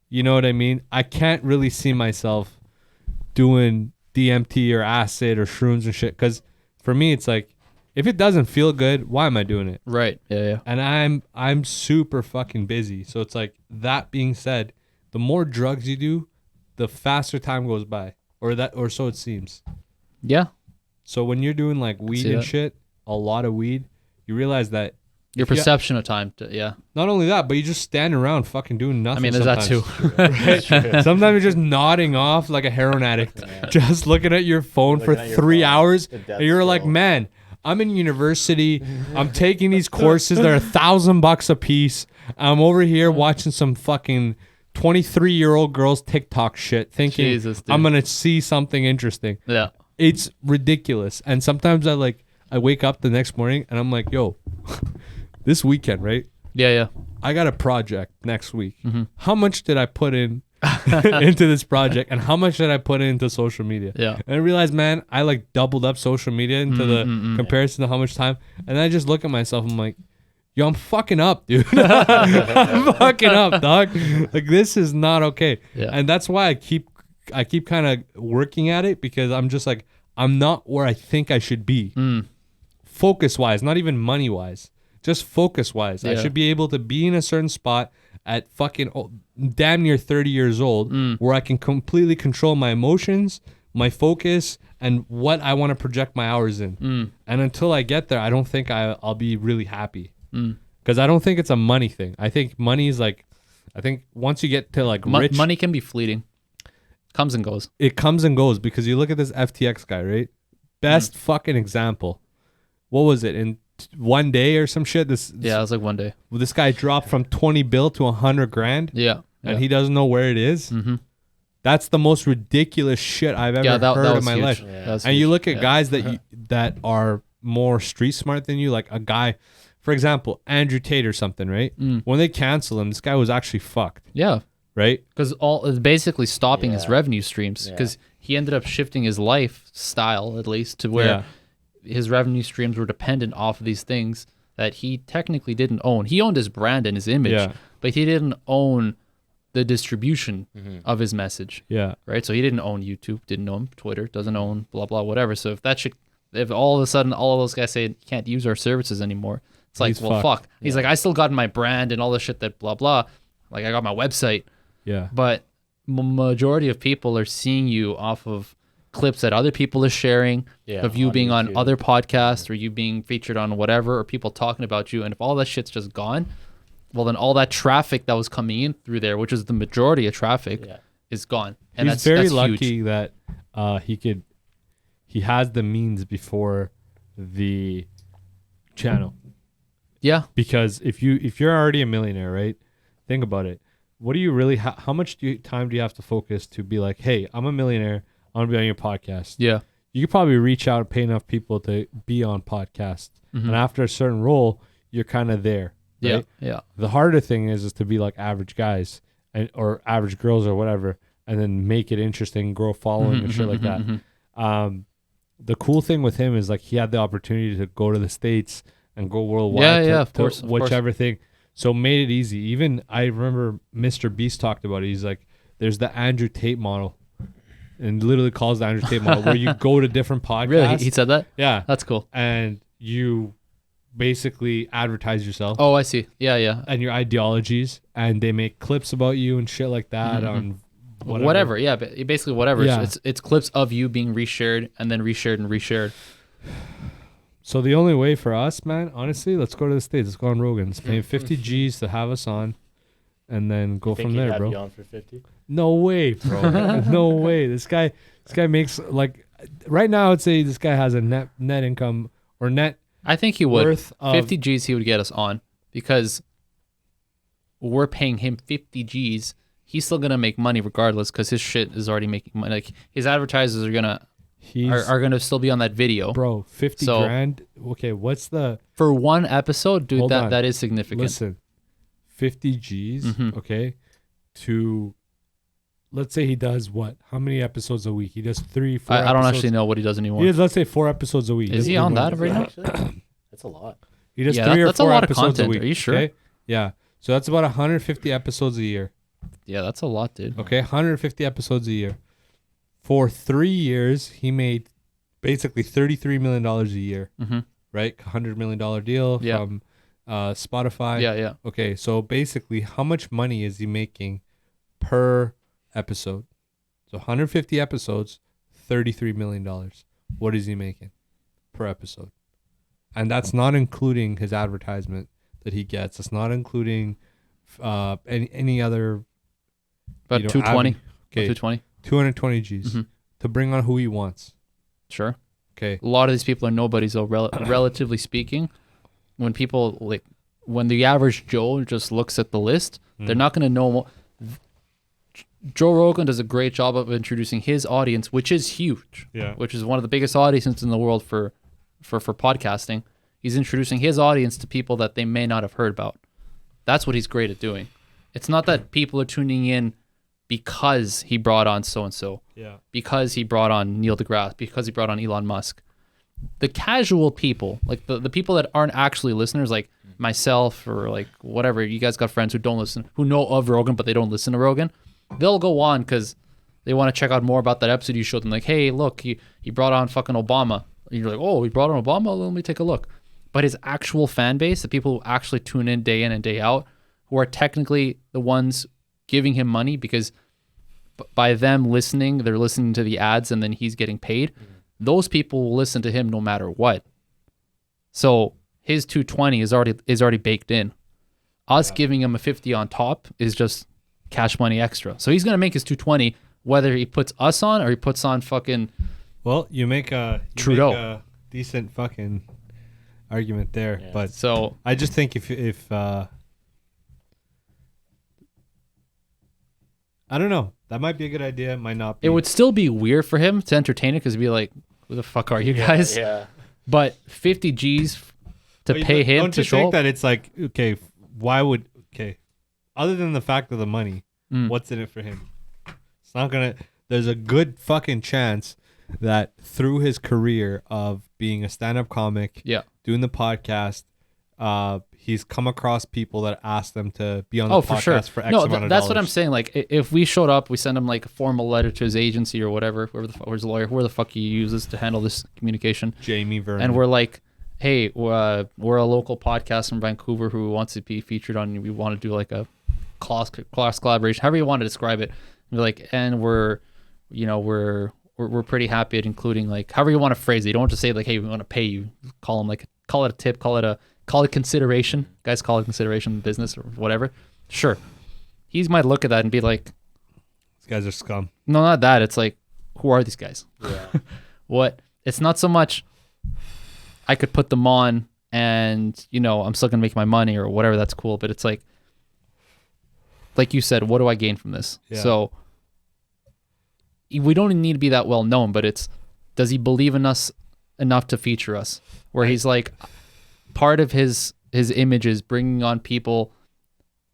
You know what I mean? I can't really see myself doing DMT or acid or shrooms and shit. Because for me, it's like, if it doesn't feel good, why am I doing it? Right. Yeah. And I'm super fucking busy. So it's like, that being said, the more drugs you do, the faster time goes by, or so it seems. Yeah. So when you're doing like weed see and that. shit, a lot of weed, you realize that Your if you- perception of time. Yeah. not only that, but you just stand around fucking doing nothing. I mean, there's that too. sometimes. Right? Sometimes you're just nodding off like a heroin addict, just looking at your phone for Looking at your 3 phone, hours, the death and you're like, scroll. man, I'm in university. I'm taking these courses. They're $1,000 a piece. I'm over here watching some fucking 23-year-old girls TikTok shit, thinking Jesus, dude. I'm gonna see something interesting. Yeah. It's ridiculous. And sometimes I wake up the next morning and I'm like, yo, this weekend, right? Yeah. I got a project next week. Mm-hmm. How much did I put in into this project, and how much did I put into social media? Yeah. And I realized, man, I like doubled up social media into the comparison to how much time. And I just look at myself. I'm like, yo, I'm fucking up, dude. I'm fucking up, dog. Like, this is not okay. Yeah. And that's why I keep kind of working at it, because I'm just like, I'm not where I think I should be. Focus wise, not even money wise, just focus wise. I Yeah. should be able to be in a certain spot at fucking damn near 30 years old where I can completely control my emotions, my focus, and what I want to project my hours in. And until I get there, I don't think I'll be really happy, because I don't think it's a money thing. I think money is like, I think once you get to like rich, Money can be fleeting. Comes and goes. it comes and goes. Because you look at this FTX guy, right? Best fucking example. What was it, in one day or some shit? Yeah, it was like one day. This guy dropped from 20 bill to 100 grand, Yeah. and he doesn't know where it is. That's the most ridiculous shit I've ever that heard in was my huge. life. That was And you huge. look at Yeah. guys that are more street smart than you, like a guy, for example, Andrew Tate or something, right? When they cancel him, this guy was actually fucked, Yeah. right? Because it's basically stopping his Yeah. revenue streams. Because he ended up shifting his lifestyle, at least, to where his revenue streams were dependent off of these things that he technically didn't own. He owned his brand and his image, Yeah. but he didn't own the distribution of his message, Yeah. right? So he didn't own YouTube, didn't own Twitter, doesn't own blah, blah, whatever. So if all of a sudden all of those guys say you can't use our services anymore, it's like, He's well, fucked. fuck. He's like, I still got my brand and all this shit that blah, blah. Like, I got my website. Yeah. But majority of people are seeing you off of clips that other people are sharing, of you on being on YouTube. other podcasts or you being featured on whatever, or people talking about you. And if all that shit's just gone, well, then all that traffic that was coming in through there, which is the majority of traffic, is gone. And He's very that's lucky huge. that he has the means before the channel. Yeah. Because if you're already a millionaire, right? Think about it. What do you really how much time do you have to focus to be like, hey, I'm a millionaire, I want to be on your podcast? Yeah. You could probably reach out and pay enough people to be on podcasts. And after a certain role, you're kind of there. Right? Yeah. The harder thing is to be like average guys or average girls or whatever, and then make it interesting, grow following and shit like that. The cool thing with him is like he had the opportunity to go to the States and go worldwide. Yeah, to, of course, to of course. whichever thing. So made it easy. Even I remember Mr. Beast talked about it. He's like, there's the Andrew Tate model, and literally calls the Andrew Tate model, where you go to different podcasts. Really? He said that? Yeah. That's cool. And you basically advertise yourself Oh, I see. Yeah. and your ideologies, and they make clips about you and shit like that on whatever. Yeah, but basically whatever. Yeah. It's clips of you being reshared and then reshared and reshared. So the only way for us, man, honestly, let's go to the States. Let's go on Rogan's. Paying 50 G's to have us on, and then go Think from he'd there, have bro. you on for 50? No way, bro. No way. This guy makes like right now. I'd say this guy has a net income or net I think he would. worth of 50 G's he would get us on, because we're paying him 50 G's. He's still going to make money regardless, because his shit is already making money. Like, his advertisers are going to still be on that video. bro 50 So- grand. Okay, what's the For one episode, dude, Hold on. that is significant. listen? 50 G's. Mhm. Okay, to let's say he does what? How many episodes a week? He does 3, 4. I don't episodes. actually know what he does anymore. He does, let's say 4 episodes a week. Is he Doesn't on do that more. right now? Actually, that's a lot. He does Yeah, 3 or that's a 4 lot of episodes a content. week. Are you sure? Okay? Yeah. So that's about 150 episodes a year. Yeah, that's a lot, dude. Okay, 150 episodes a year. For 3 years, he made basically $33 million a year, Mm-hmm. right? $100 million deal Yeah. from Spotify. Yeah. Okay, so basically, how much money is he making per episode? So 150 episodes, $33 million. What is he making per episode? And that's not including his advertisement that he gets. It's not including any other. About 220. Okay, 220. 220 Gs Mhm. to bring on who he wants. Sure. Okay. A lot of these people are nobodies, though. Relatively speaking, when the average Joe just looks at the list, they're not going to know. Joe Rogan does a great job of introducing his audience, which is huge. Yeah. Which is one of the biggest audiences in the world for podcasting. He's introducing his audience to people that they may not have heard about. That's what he's great at doing. It's not that people are tuning in because he brought on so-and-so, Yeah. because he brought on Neil deGrasse, because he brought on Elon Musk. The casual people, like the people that aren't actually listeners, like myself or like whatever, you guys got friends who don't listen, who know of Rogan, but they don't listen to Rogan. They'll go on because they want to check out more about that episode you showed them. Like, hey, look, he brought on fucking Obama. And you're like, oh, he brought on Obama? Let me take a look. But his actual fan base, the people who actually tune in and day out, who are technically the ones giving him money because by them listening, they're listening to the ads and then he's getting paid. Those people will listen to him no matter what. So his 220 is already baked in. Us giving him a 50 on top is just cash money extra. So he's going to make his 220 whether he puts us on or he puts on fucking Well, you make a Trudeau. Decent fucking argument there, Yeah. but so I just think if I don't know, that might be a good idea. It might not be. it would still be weird for him to entertain it because he'd be like, who the fuck are you guys? Yeah. But 50 G's to But pay him don't to you show think up. that it's like, okay, why would other than the fact of the money, what's in it for him? It's not gonna. There's a good fucking chance that through his career of being a stand-up comic, Yeah. doing the podcast, he's come across people that ask them to be on the Oh, podcast for sure. for X No, amount of that's what I'm dollars. saying. Like, if we showed up, we send him like a formal letter to his agency or whatever, whoever the fuck, or his lawyer, whoever the fuck he uses to handle this communication, Jamie Vernon. and we're like, hey, we're a local podcast from Vancouver who wants to be featured on. We want to do like a class collaboration, however you want to describe it. And we're like, and we're pretty happy at including like however you want to phrase it. You don't want to say like, hey, we want to pay you. Call it a tip. Call it consideration. Guys call it consideration in business or whatever. Sure. He might look at that and be like, These guys are scum. no, not that. It's like, who are these guys? Yeah. What? It's not so much I could put them on and, I'm still going to make my money or whatever. That's cool. But it's like you said, what do I gain from this? Yeah. So we don't need to be that well known, but it's, does he believe in us enough to feature us? Where he's like, part of his image is bringing on people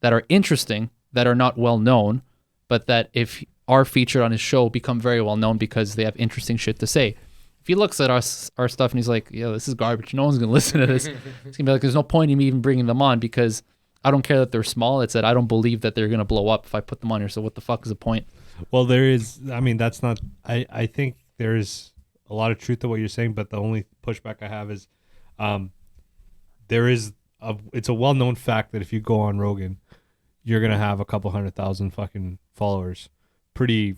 that are interesting, that are not well known, but that if are featured on his show become very well known because they have interesting shit to say. If he looks at our stuff and he's like, yeah, this is garbage, no one's gonna listen to this. It's gonna be like, there's no point in me even bringing them on because I don't care that they're small. It's that I don't believe that they're gonna blow up if I put them on here. So what the fuck is the point? Well, there is. I mean, that's not. I think there is a lot of truth to what you're saying, but the only pushback I have is, there is it's a well-known fact that if you go on Rogan, you're gonna have a couple 100,000 fucking followers, pretty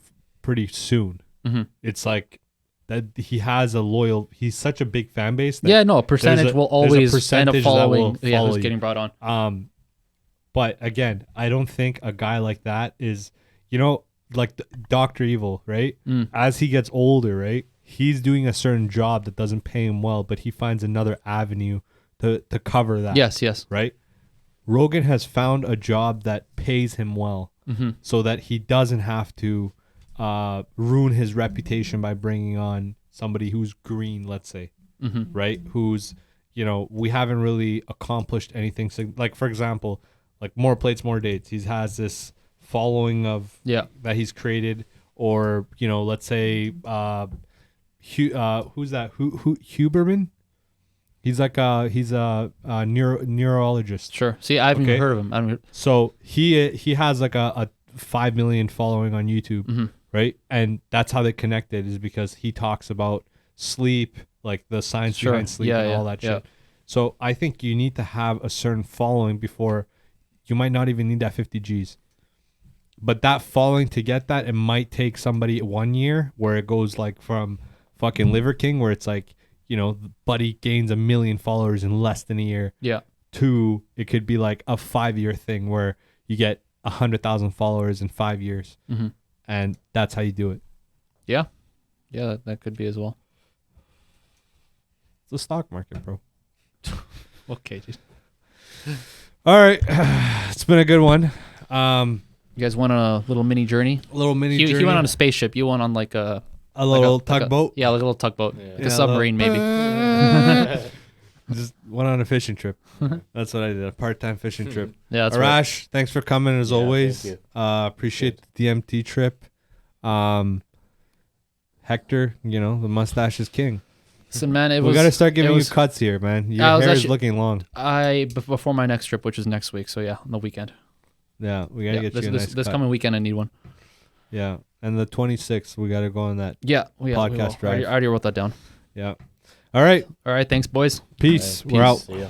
soon. Mm-hmm. It's like that he's such a big fan base. That Yeah, no, a percentage will there's a always end percentage up that will following. Yeah, follow who's you. getting brought on. But again, I don't think a guy like that is, like Dr. Evil, right? As he gets older, right? He's doing a certain job that doesn't pay him well, but he finds another avenue to cover that. Yes. Right? Rogan has found a job that pays him well, so that he doesn't have to ruin his reputation by bringing on somebody who's green, let's say, right? Who's, we haven't really accomplished anything. So, like, for example, like More Plates, More Dates. He has this following of that he's created, or let's say who's that? Huberman? He's like he's a neurologist. Sure. See, I haven't Okay. even heard of him. So he has like a 5 million following on YouTube, right? And that's how they connected, is because he talks about sleep, like the science Sure. behind sleep Yeah, and yeah, all that yeah. shit. So I think you need to have a certain following before you might not even need that 50 G's. But that following, to get that, it might take somebody 1 year, where it goes like from fucking Liver King, where it's like, you know, Buddy gains 1 million followers in less than a year, Yeah. to it could be like a 5-year thing where you get 100,000 followers in 5 years. Mm-hmm. And that's how you do it. Yeah, that could be as well. It's the stock market, bro. Okay, dude. All right. It's been a good one. You guys went on a little mini journey. A little mini He journey. went on a spaceship. You went on like a little like a- tugboat. Yeah, like a little tugboat, Yeah. like Yeah, a submarine maybe. Just went on a fishing trip. That's what I did. A part-time fishing trip. Yeah, that's right. Arash, thanks for coming as Yeah, always. thank Appreciate the DMT trip. Hector, you know, the mustache is king. Listen, man, it We was. got to start giving it you was- cuts here, man. Your I was hair is actually- looking long. Before my next trip, which is next week. So yeah, on the weekend. Yeah, we got to Yeah, get this you a nice this cut. coming weekend, I need one. Yeah, and the 26th, we got to go on that. Yeah, we Podcast will. drive. I already wrote that down. Yeah. All right. All right, thanks, boys. Peace. Alright, We're out. See ya.